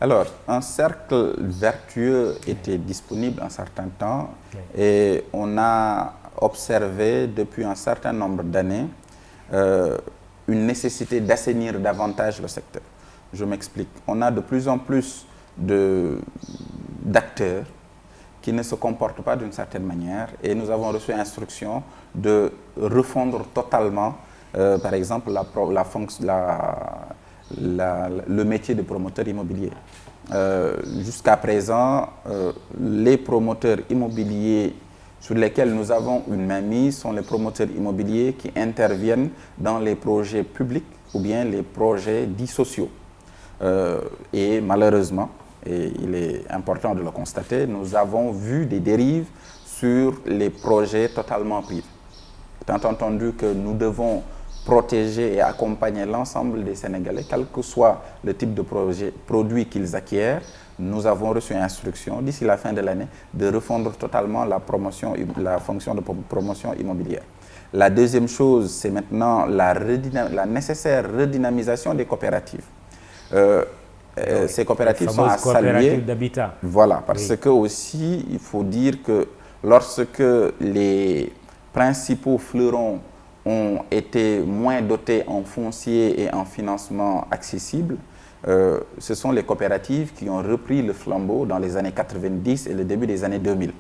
Alors, un cercle vertueux était disponible un certain temps et on a observé depuis un certain nombre d'années une nécessité d'assainir davantage le secteur. Je m'explique. On a de plus en plus d'acteurs qui ne se comportent pas d'une certaine manière et nous avons reçu instruction de refondre totalement, par exemple, le métier de promoteur immobilier. Jusqu'à présent, les promoteurs immobiliers sur lesquels nous avons une mainmise sont les promoteurs immobiliers qui interviennent dans les projets publics ou bien les projets dits sociaux. Et malheureusement, et il est important de le constater, nous avons vu des dérives sur les projets totalement privés. Étant entendu que nous devons protéger et accompagner l'ensemble des Sénégalais, quel que soit le type de produit qu'ils acquièrent, nous avons reçu instruction d'ici la fin de l'année de refondre totalement la fonction de promotion immobilière. La deuxième chose, c'est maintenant la nécessaire redynamisation des coopératives. Ces coopératives sont à saluer. D'habitat. Voilà, parce que aussi, il faut dire que lorsque les principaux fleurons ont été moins dotés en foncier et en financement accessible, ce sont les coopératives qui ont repris le flambeau dans les années 90 et le début des années 2000.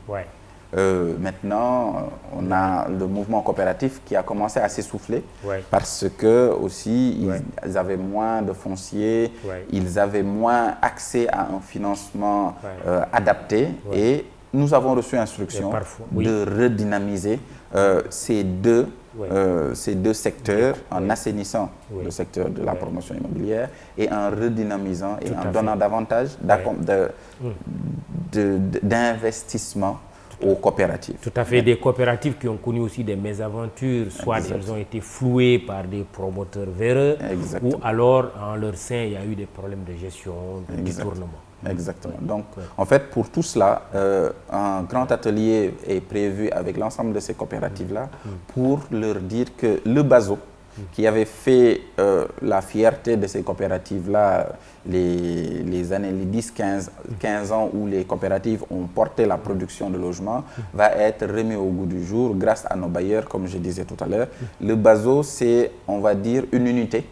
Maintenant, on a le mouvement coopératif qui a commencé à s'essouffler parce que aussi ils avaient moins de foncier, ils avaient moins accès à un financement adapté et nous avons reçu instruction de redynamiser ces deux secteurs en assainissant le secteur de la promotion immobilière et en redynamisant et en donnant davantage d'investissement aux coopératives. Tout à fait, des coopératives qui ont connu aussi des mésaventures, soit elles ont été flouées par des promoteurs véreux, ou alors en leur sein il y a eu des problèmes de gestion, de détournement. Exactement. Donc, en fait, pour tout cela, un grand atelier est prévu avec l'ensemble de ces coopératives-là pour leur dire que le BASO, qui avait fait la fierté de ces coopératives-là les années, les 10, 15 ans où les coopératives ont porté la production de logements, va être remis au goût du jour grâce à nos bailleurs, comme je disais tout à l'heure. Le BASO, c'est, on va dire, une unité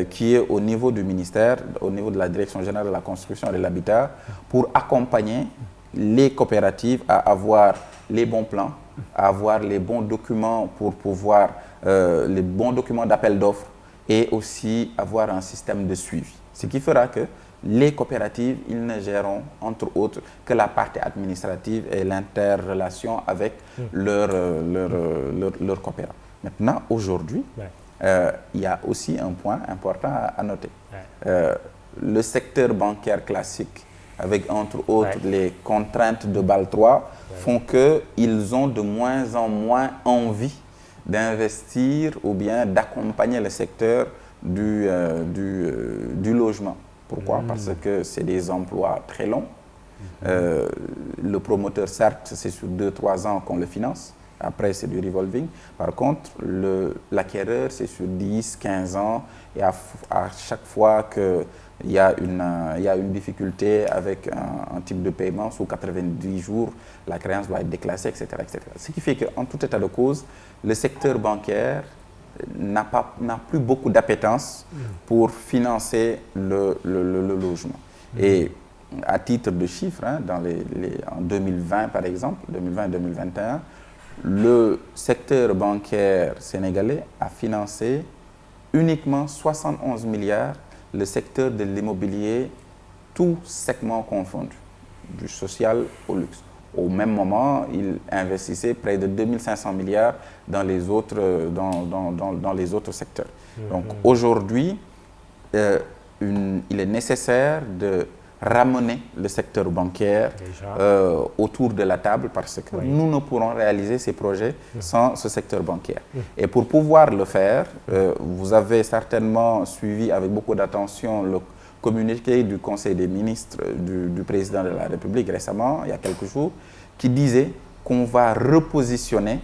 qui est au niveau du ministère, au niveau de la Direction générale de la construction et de l'habitat, pour accompagner les coopératives à avoir les bons plans, à avoir les bons documents pour pouvoir, les bons documents d'appel d'offres et aussi avoir un système de suivi. Ce qui fera que les coopératives, ils ne gèrent entre autres que la partie administrative et l'interrelation avec leurs coopérants. Maintenant, aujourd'hui, il y a aussi un point important à noter. Le secteur bancaire classique, avec entre autres les contraintes de Bâle III, font qu'ils ont de moins en moins envie d'investir ou bien d'accompagner le secteur du logement. Pourquoi? Parce que c'est des emplois très longs. Le promoteur, certes, c'est sur 2-3 ans qu'on le finance. Après, c'est du revolving. Par contre, l'acquéreur, c'est sur 10-15 ans. Et à chaque fois qu'il y a une difficulté avec un type de paiement, sous 90 jours, la créance doit être déclassée, etc., etc. Ce qui fait qu'en tout état de cause, le secteur bancaire n'a plus beaucoup d'appétence pour financer le logement. Et à titre de chiffre, hein, en 2020 par exemple, 2020-2021, le secteur bancaire sénégalais a financé uniquement 71 milliards le secteur de l'immobilier, tout segment confondu, du social au luxe. Au même moment, il investissait près de 2500 milliards dans les autres, dans les autres secteurs. Donc aujourd'hui, il est nécessaire de ramener le secteur bancaire autour de la table parce que nous ne pourrons réaliser ces projets sans ce secteur bancaire. Et pour pouvoir le faire, vous avez certainement suivi avec beaucoup d'attention le communiqué du Conseil des ministres du président de la République récemment, il y a quelques jours, qui disait qu'on va repositionner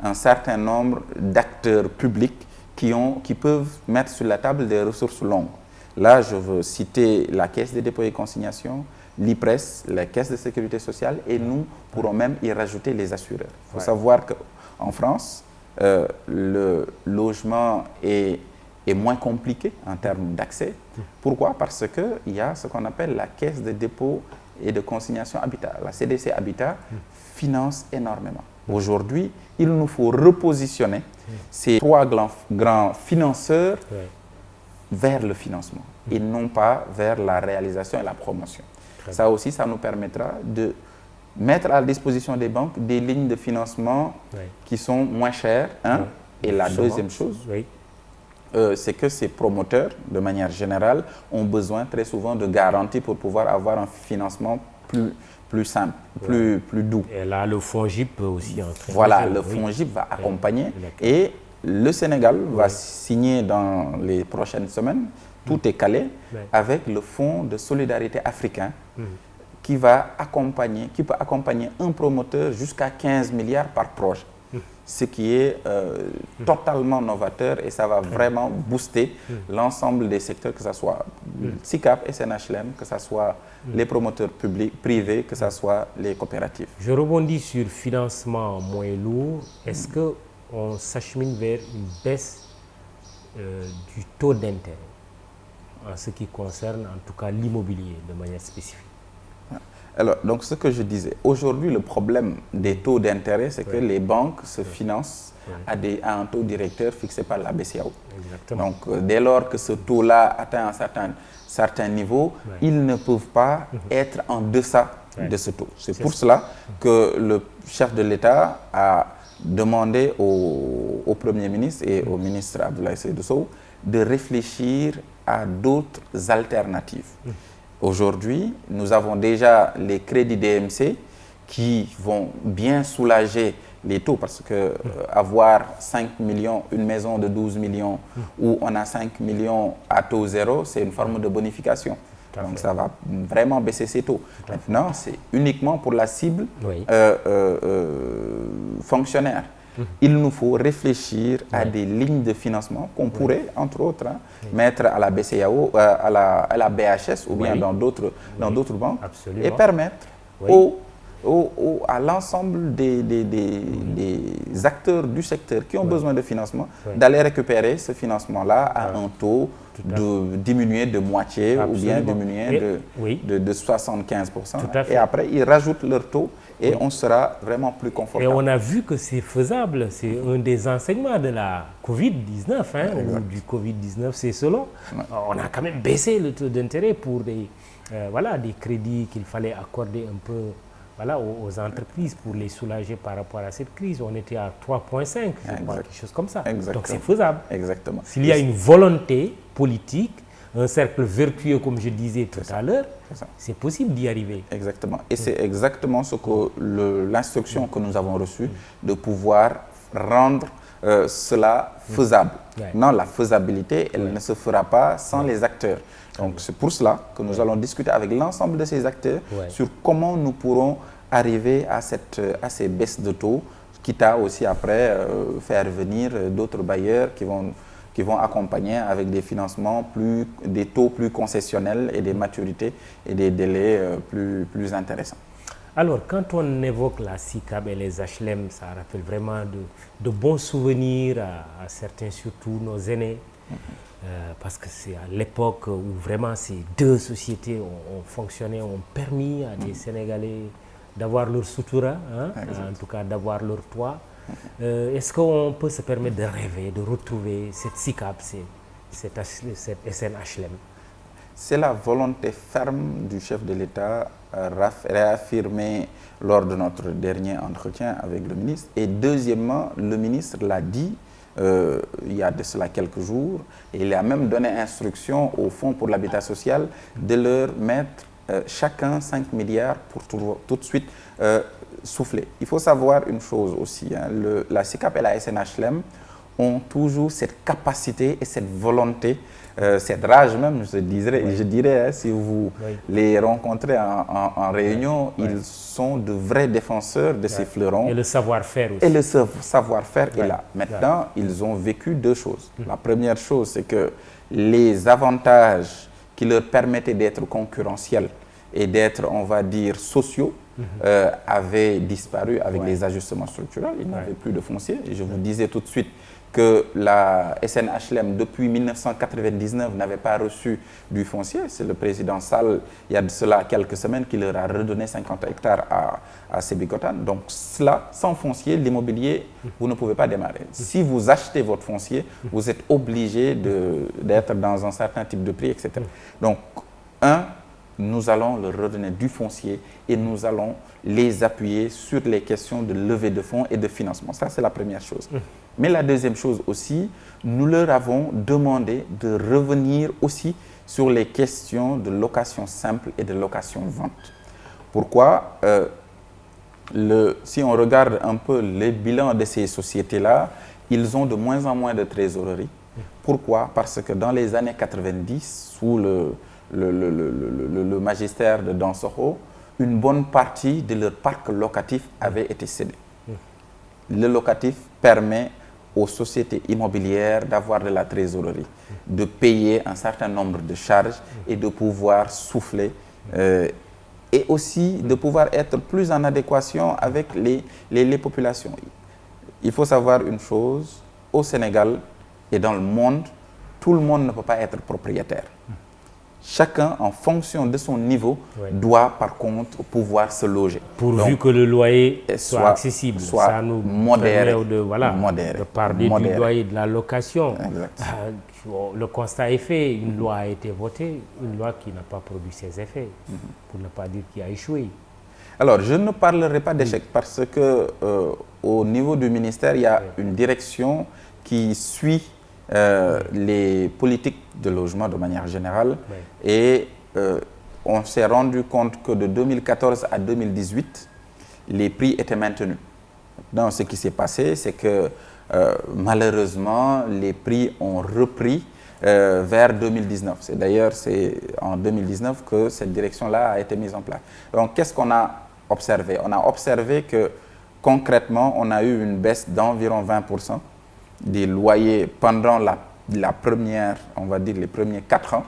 un certain nombre d'acteurs publics qui peuvent mettre sur la table des ressources longues. Là, je veux citer la Caisse des dépôts et consignations, l'IPRES, la Caisse de sécurité sociale, et nous pourrons même y rajouter les assureurs. Il faut savoir qu'en France, le logement est moins compliqué en termes d'accès. Pourquoi? Parce qu'il y a ce qu'on appelle la Caisse de dépôt et de consignation Habitat. La CDC Habitat finance énormément. Aujourd'hui, il nous faut repositionner ces trois grands financeurs vers le financement et non pas vers la réalisation et la promotion. Ça aussi, ça nous permettra de mettre à la disposition des banques des lignes de financement qui sont moins chères. Et la deuxième chose, c'est que ces promoteurs, de manière générale, ont besoin très souvent de garanties pour pouvoir avoir un financement plus simple, plus doux. Et là, le FONGIP peut aussi entrer. Voilà, le FONGIP va accompagner et le Sénégal va signer dans les prochaines semaines, tout est calé, avec le Fonds de solidarité africain qui peut accompagner un promoteur jusqu'à 15 milliards par projet. Ce qui est totalement novateur et ça va vraiment booster l'ensemble des secteurs, que ce soit SICAP, SNHLM, que ce soit les promoteurs publics, privés, que ce soit les coopératives. Je rebondis sur financement moins lourd. Est-ce qu'on s'achemine vers une baisse du taux d'intérêt en ce qui concerne en tout cas l'immobilier de manière spécifique? Alors, donc ce que je disais, aujourd'hui le problème des taux d'intérêt, c'est que les banques se financent à un taux directeur fixé par la BCEAO. Exactement. Donc dès lors que ce taux-là atteint un certain niveau, ils ne peuvent pas être en deçà de ce taux. C'est pour cela que le chef de l'État a demandé au Premier ministre et au ministre Abdoulaye Seydou Sow de réfléchir à d'autres alternatives. Aujourd'hui, nous avons déjà les crédits DMC qui vont bien soulager les taux parce que avoir 5 millions, une maison de 12 millions où on a 5 millions à taux zéro, c'est une forme de bonification. Donc ça va vraiment baisser ces taux. Maintenant, c'est uniquement pour la cible fonctionnaire. il nous faut réfléchir à des lignes de financement qu'on pourrait, entre autres, mettre à la BCEAO, à la BHS ou bien dans d'autres banques, et permettre à l'ensemble des acteurs du secteur qui ont besoin de financement d'aller récupérer ce financement-là à un taux diminué de moitié ou bien diminué de 75%. Et après, ils rajoutent leur taux et on sera vraiment plus confortable. Et on a vu que c'est faisable. C'est un des enseignements de la Covid-19, ou du Covid-19, c'est selon. On a quand même baissé le taux d'intérêt pour des crédits qu'il fallait accorder un peu aux entreprises pour les soulager par rapport à cette crise. On était à 3,5, quelque chose comme ça. Donc c'est faisable. Exactement. S'il y a une volonté politique, un cercle vertueux, comme je disais tout à l'heure, c'est possible d'y arriver. Exactement. Et c'est exactement ce que l'instruction que nous avons reçue, de pouvoir rendre cela faisable. Non, la faisabilité, elle ne se fera pas sans les acteurs. Donc c'est pour cela que nous allons discuter avec l'ensemble de ces acteurs sur comment nous pourrons arriver à ces baisses de taux, quitte à aussi après faire venir d'autres bailleurs qui vont accompagner avec des financements des taux plus concessionnels et des maturités et des délais plus intéressants. Alors, quand on évoque la SICAP et les HLM, ça rappelle vraiment de bons souvenirs à certains, surtout nos aînés. Parce que c'est à l'époque où vraiment ces deux sociétés ont fonctionné, ont permis à des Sénégalais d'avoir leur sutura, en tout cas d'avoir leur toit. Est-ce qu'on peut se permettre de rêver, de retrouver cette SICAP, cette SNHLM? C'est la volonté ferme du chef de l'État réaffirmée lors de notre dernier entretien avec le ministre. Et deuxièmement, le ministre l'a dit il y a de cela quelques jours, et il a même donné instruction au Fonds pour l'habitat social de leur mettre chacun 5 milliards pour tout de suite souffler. Il faut savoir une chose aussi, la SICAP et la SNHLM ont toujours cette capacité et cette volonté, cette rage même, je dirais si vous les rencontrez en réunion, ils sont de vrais défenseurs de ces fleurons. Et le savoir-faire aussi. Et le savoir-faire est là. Maintenant, ils ont vécu deux choses. La première chose, c'est que les avantages qui leur permettaient d'être concurrentiels et d'être, on va dire, sociaux, avaient disparu avec les ajustements structurels. Ils n'avaient plus de foncier. Et je vous disais tout de suite que la SNHLM, depuis 1999, n'avait pas reçu du foncier. C'est le président Sall, il y a de cela quelques semaines, qui leur a redonné 50 hectares à Sébikotane. Donc cela, sans foncier, l'immobilier, vous ne pouvez pas démarrer. Si vous achetez votre foncier, vous êtes obligé d'être dans un certain type de prix, etc. Donc, nous allons leur redonner du foncier et nous allons les appuyer sur les questions de levée de fonds et de financement. Ça, c'est la première chose. Mais la deuxième chose aussi, nous leur avons demandé de revenir aussi sur les questions de location simple et de location-vente. Pourquoi si on regarde un peu les bilans de ces sociétés-là, ils ont de moins en moins de trésorerie. Pourquoi? Parce que dans les années 90, sous le magistère de Dansokho, une bonne partie de leur parc locatif avait été cédé. Le locatif permet aux sociétés immobilières d'avoir de la trésorerie, de payer un certain nombre de charges et de pouvoir souffler et aussi de pouvoir être plus en adéquation avec les populations. Il faut savoir une chose, au Sénégal et dans le monde, tout le monde ne peut pas être propriétaire. Chacun, en fonction de son niveau, doit par contre pouvoir se loger. Pourvu que le loyer soit accessible, ça nous modéré, de parler du loyer de la location. Le constat est fait, une loi a été votée, une loi qui n'a pas produit ses effets, pour ne pas dire qu'il a échoué. Alors, je ne parlerai pas d'échec parce que au niveau du ministère, il y a une direction qui suit les politiques de logement de manière générale et on s'est rendu compte que de 2014 à 2018, les prix étaient maintenus. Donc, ce qui s'est passé, c'est que malheureusement, les prix ont repris vers 2019. C'est d'ailleurs en 2019 que cette direction-là a été mise en place. Donc, qu'est-ce qu'on a observé? On a observé que concrètement, on a eu une baisse d'environ 20% des loyers pendant la première, on va dire les premiers 4 ans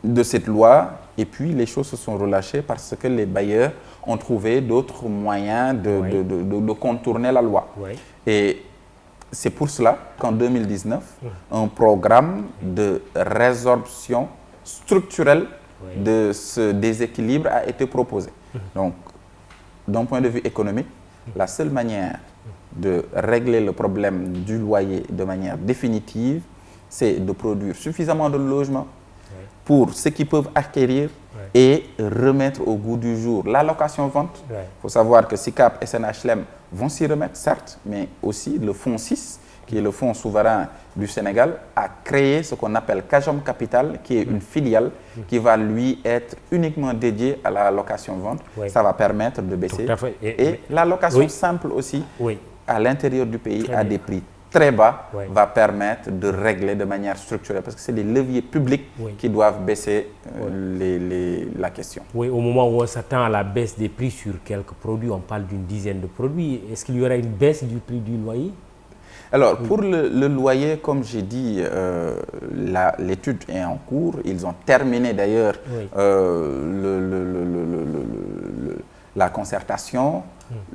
de cette loi. Et puis, les choses se sont relâchées parce que les bailleurs ont trouvé d'autres moyens de contourner la loi. Oui. Et c'est pour cela qu'en 2019, un programme de résorption structurelle de ce déséquilibre a été proposé. Donc, d'un point de vue économique, la seule manière de régler le problème du loyer de manière définitive, c'est de produire suffisamment de logements pour ceux qui peuvent acquérir et remettre au goût du jour la location-vente. Il faut savoir que SICAP et SNHLM vont s'y remettre, certes, mais aussi le Fonds 6, qui est le Fonds souverain du Sénégal, a créé ce qu'on appelle Cajom Capital, qui est une filiale qui va lui être uniquement dédiée à la location-vente. Ça va permettre de baisser. Et la location simple aussi, à l'intérieur du pays, à des prix très bas, va permettre de régler de manière structurelle, parce que c'est les leviers publics qui doivent baisser la question. Oui, au moment où on s'attend à la baisse des prix sur quelques produits, on parle d'une dizaine de produits. Est-ce qu'il y aura une baisse du prix du loyer? Alors, pour le loyer, comme j'ai dit, l'étude est en cours. Ils ont terminé d'ailleurs la concertation.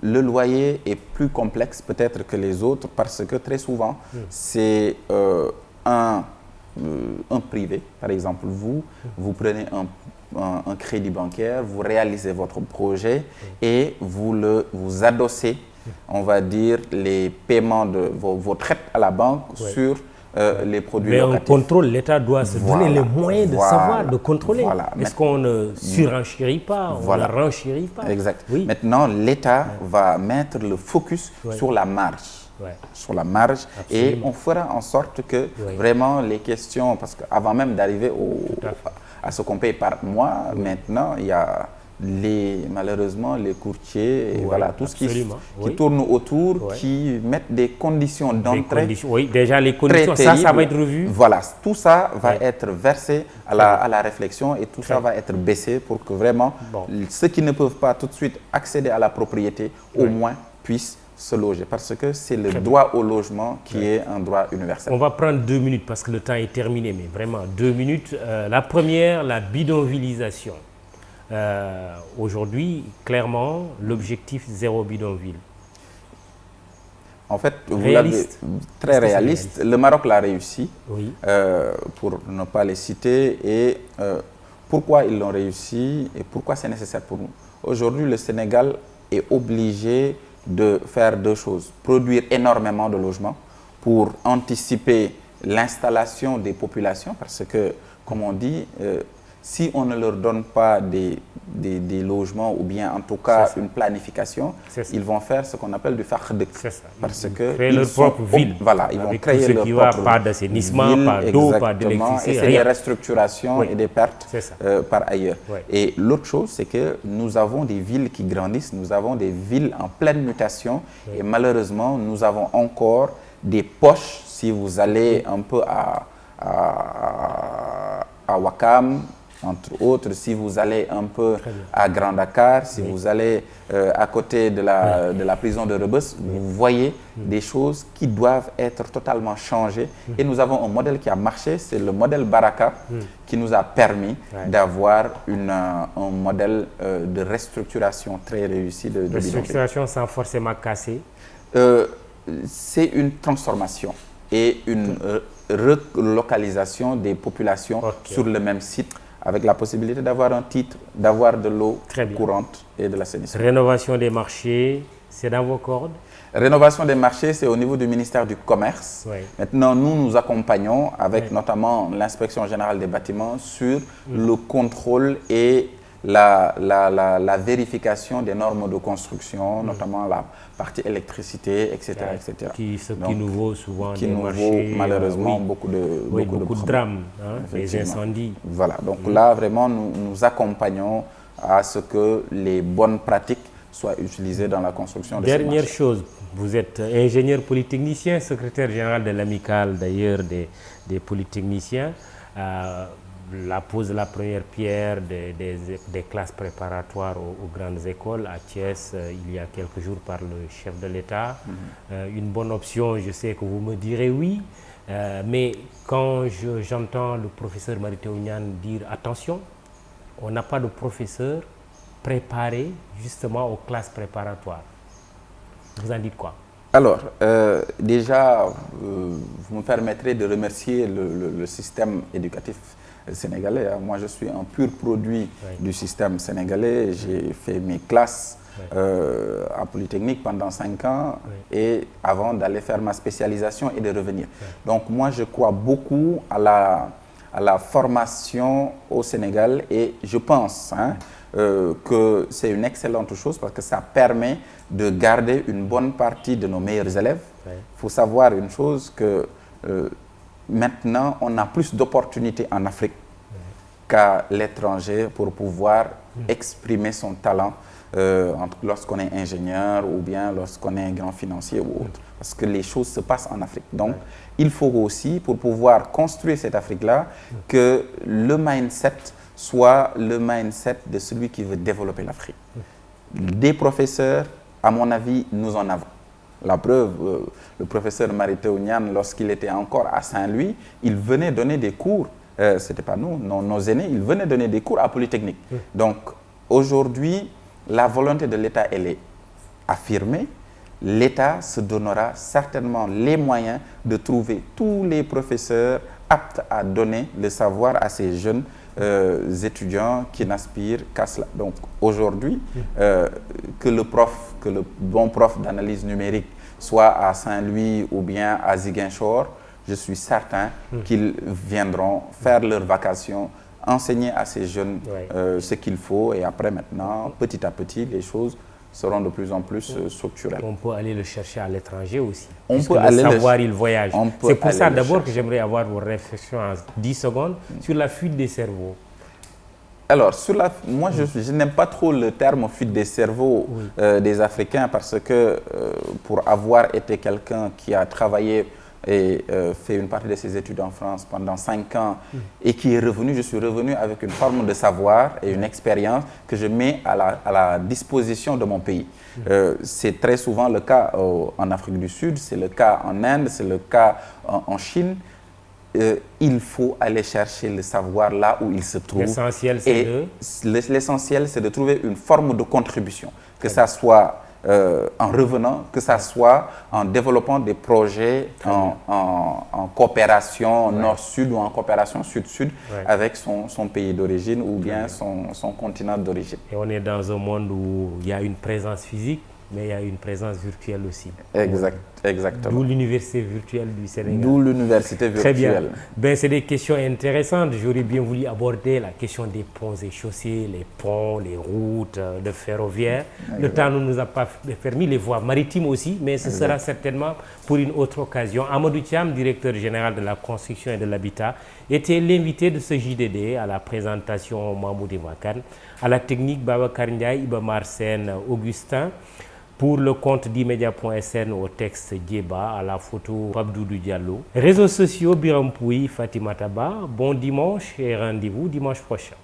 Le loyer est plus complexe peut-être que les autres parce que très souvent, c'est un privé. Par exemple, vous prenez un crédit bancaire, vous réalisez votre projet et vous adossez, on va dire, les paiements de vos traites à la banque sur les produits locatifs. Mais un contrôle, l'État doit se donner les moyens de savoir, de contrôler. Est-ce qu'on ne surenchérit pas, on ne renchérit pas? Exact. Maintenant, l'État va mettre le focus sur la marge. Sur la marge. Absolument. Et on fera en sorte que vraiment les questions, parce qu'avant même d'arriver à ce qu'on paye par mois, maintenant, il y a malheureusement les courtiers, et voilà, tout ce qui tourne autour, qui mettent des conditions d'entrée. Oui, déjà les conditions, ça va être revu. Voilà, tout ça va être versé à la réflexion et tout ça va être baissé pour que vraiment ceux qui ne peuvent pas tout de suite accéder à la propriété, au moins puissent se loger, parce que c'est le droit au logement qui est un droit universel. On va prendre 2 minutes parce que le temps est terminé, mais vraiment 2 minutes. La première, la bidonvillisation. Aujourd'hui, clairement, l'objectif zéro bidonville. En fait, vous l'avez très réaliste. Le Maroc l'a réussi, pour ne pas les citer. Et pourquoi ils l'ont réussi et pourquoi c'est nécessaire pour nous? Aujourd'hui, le Sénégal est obligé de faire 2 choses. Produire énormément de logements pour anticiper l'installation des populations, parce que, comme on dit, si on ne leur donne pas des logements ou bien en tout cas une planification, ils vont faire ce qu'on appelle du fakhdek. Parce que créer leur propre ville. Voilà, ils vont créer leur propre pas d'assainissement, pas d'eau, pas d'électricité. Et c'est des restructurations et des pertes par ailleurs. Et l'autre chose, c'est que nous avons des villes qui grandissent, nous avons des villes en pleine mutation et malheureusement, nous avons encore des poches. Si vous allez un peu à Ouakam, entre autres, si vous allez un peu à Grand Dakar, si vous allez à côté de la prison de Rebeuss, vous voyez des choses qui doivent être totalement changées. Et nous avons un modèle qui a marché, c'est le modèle Baraka, qui nous a permis d'avoir un modèle de restructuration très réussi. Restructuration sans forcément casser? C'est une transformation et une relocalisation des populations sur le même site, avec la possibilité d'avoir un titre, d'avoir de l'eau courante et de l'assainissement. Rénovation des marchés, c'est dans vos cordes? Rénovation des marchés, c'est au niveau du ministère du Commerce. Maintenant, nous accompagnons avec notamment l'inspection générale des bâtiments sur le contrôle et la vérification des normes de construction, notamment la partie électricité, etc. Ce qui nous vaut souvent des marchés, malheureusement beaucoup de drames, des incendies. Voilà, donc là vraiment nous accompagnons à ce que les bonnes pratiques soient utilisées dans la construction de ces marchés. Dernière chose, vous êtes ingénieur polytechnicien, secrétaire général de l'amicale d'ailleurs des polytechniciens. la pose de la première pierre des classes préparatoires aux grandes écoles à Thiès il y a quelques jours par le chef de l'État. Une bonne option, je sais que vous me direz oui, mais quand j'entends le professeur Mary Teuw Niane dire attention, on n'a pas de professeur préparé justement aux classes préparatoires. Vous en dites quoi? Alors, déjà, vous me permettrez de remercier le système éducatif sénégalais. Moi, je suis un pur produit du système sénégalais. J'ai fait mes classes en Polytechnique pendant 5 ans et avant d'aller faire ma spécialisation et de revenir. Donc, moi, je crois beaucoup à la formation au Sénégal et je pense que c'est une excellente chose parce que ça permet de garder une bonne partie de nos meilleurs élèves. Il faut savoir une chose que maintenant, on a plus d'opportunités en Afrique qu'à l'étranger pour pouvoir exprimer son talent lorsqu'on est ingénieur ou bien lorsqu'on est grand financier ou autre. Parce que les choses se passent en Afrique. Donc, il faut aussi, pour pouvoir construire cette Afrique-là, que le mindset soit le mindset de celui qui veut développer l'Afrique. Des professeurs, à mon avis, nous en avons. La preuve, le professeur Mary Teuw Niane, lorsqu'il était encore à Saint-Louis, il venait donner des cours, ce n'était pas nous, nos aînés, il venait donner des cours à Polytechnique. Donc, aujourd'hui, la volonté de l'État, elle est affirmée. L'État se donnera certainement les moyens de trouver tous les professeurs aptes à donner le savoir à ces jeunes étudiants qui n'aspirent qu'à cela. Donc aujourd'hui, que le bon prof d'analyse numérique soit à Saint-Louis ou bien à Ziguinchor, je suis certain qu'ils viendront faire leur vacation, enseigner à ces jeunes ce qu'il faut et après maintenant, petit à petit, les choses seront de plus en plus structurelles. On peut aller le chercher à l'étranger aussi. On peut aller le savoir, il voyage. C'est pour ça d'abord que j'aimerais avoir vos réflexions en 10 secondes sur la fuite des cerveaux. Alors, moi, je n'aime pas trop le terme fuite des cerveaux des Africains parce que pour avoir été quelqu'un qui a travaillé et fait une partie de ses études en France pendant 5 ans et qui est revenu, je suis revenu avec une forme de savoir et une expérience que je mets à la disposition de mon pays. C'est très souvent le cas en Afrique du Sud, c'est le cas en Inde, c'est le cas en Chine. Il faut aller chercher le savoir là où il se trouve. L'essentiel, c'est de trouver une forme de contribution, que ça soit en revenant, que ça soit en développant des projets en coopération nord-sud ou en coopération sud-sud avec son pays d'origine ou bien son continent d'origine. Et on est dans un monde où il y a une présence physique, mais il y a une présence virtuelle aussi. Exactement. D'où l'université virtuelle du Sénégal. D'où l'université virtuelle. Très bien. Ben, c'est des questions intéressantes. J'aurais bien voulu aborder la question des ponts et chaussées, les ponts, les routes, le ferroviaire. Le temps ne nous a pas permis, les voies maritimes aussi, mais ce sera certainement pour une autre occasion. Amadou Thiam, directeur général de la construction et de l'habitat, était l'invité de ce JDD à la présentation Mahmoud Iwakan, à la technique Babacar Ndiaye, Iba Marsen, Augustin. Pour le compte d'Imedia.sn au texte Djeba, à la photo Abdoudou Diallo. Réseaux sociaux Biram Pouy, Fatima Taba. Bon dimanche et rendez-vous dimanche prochain.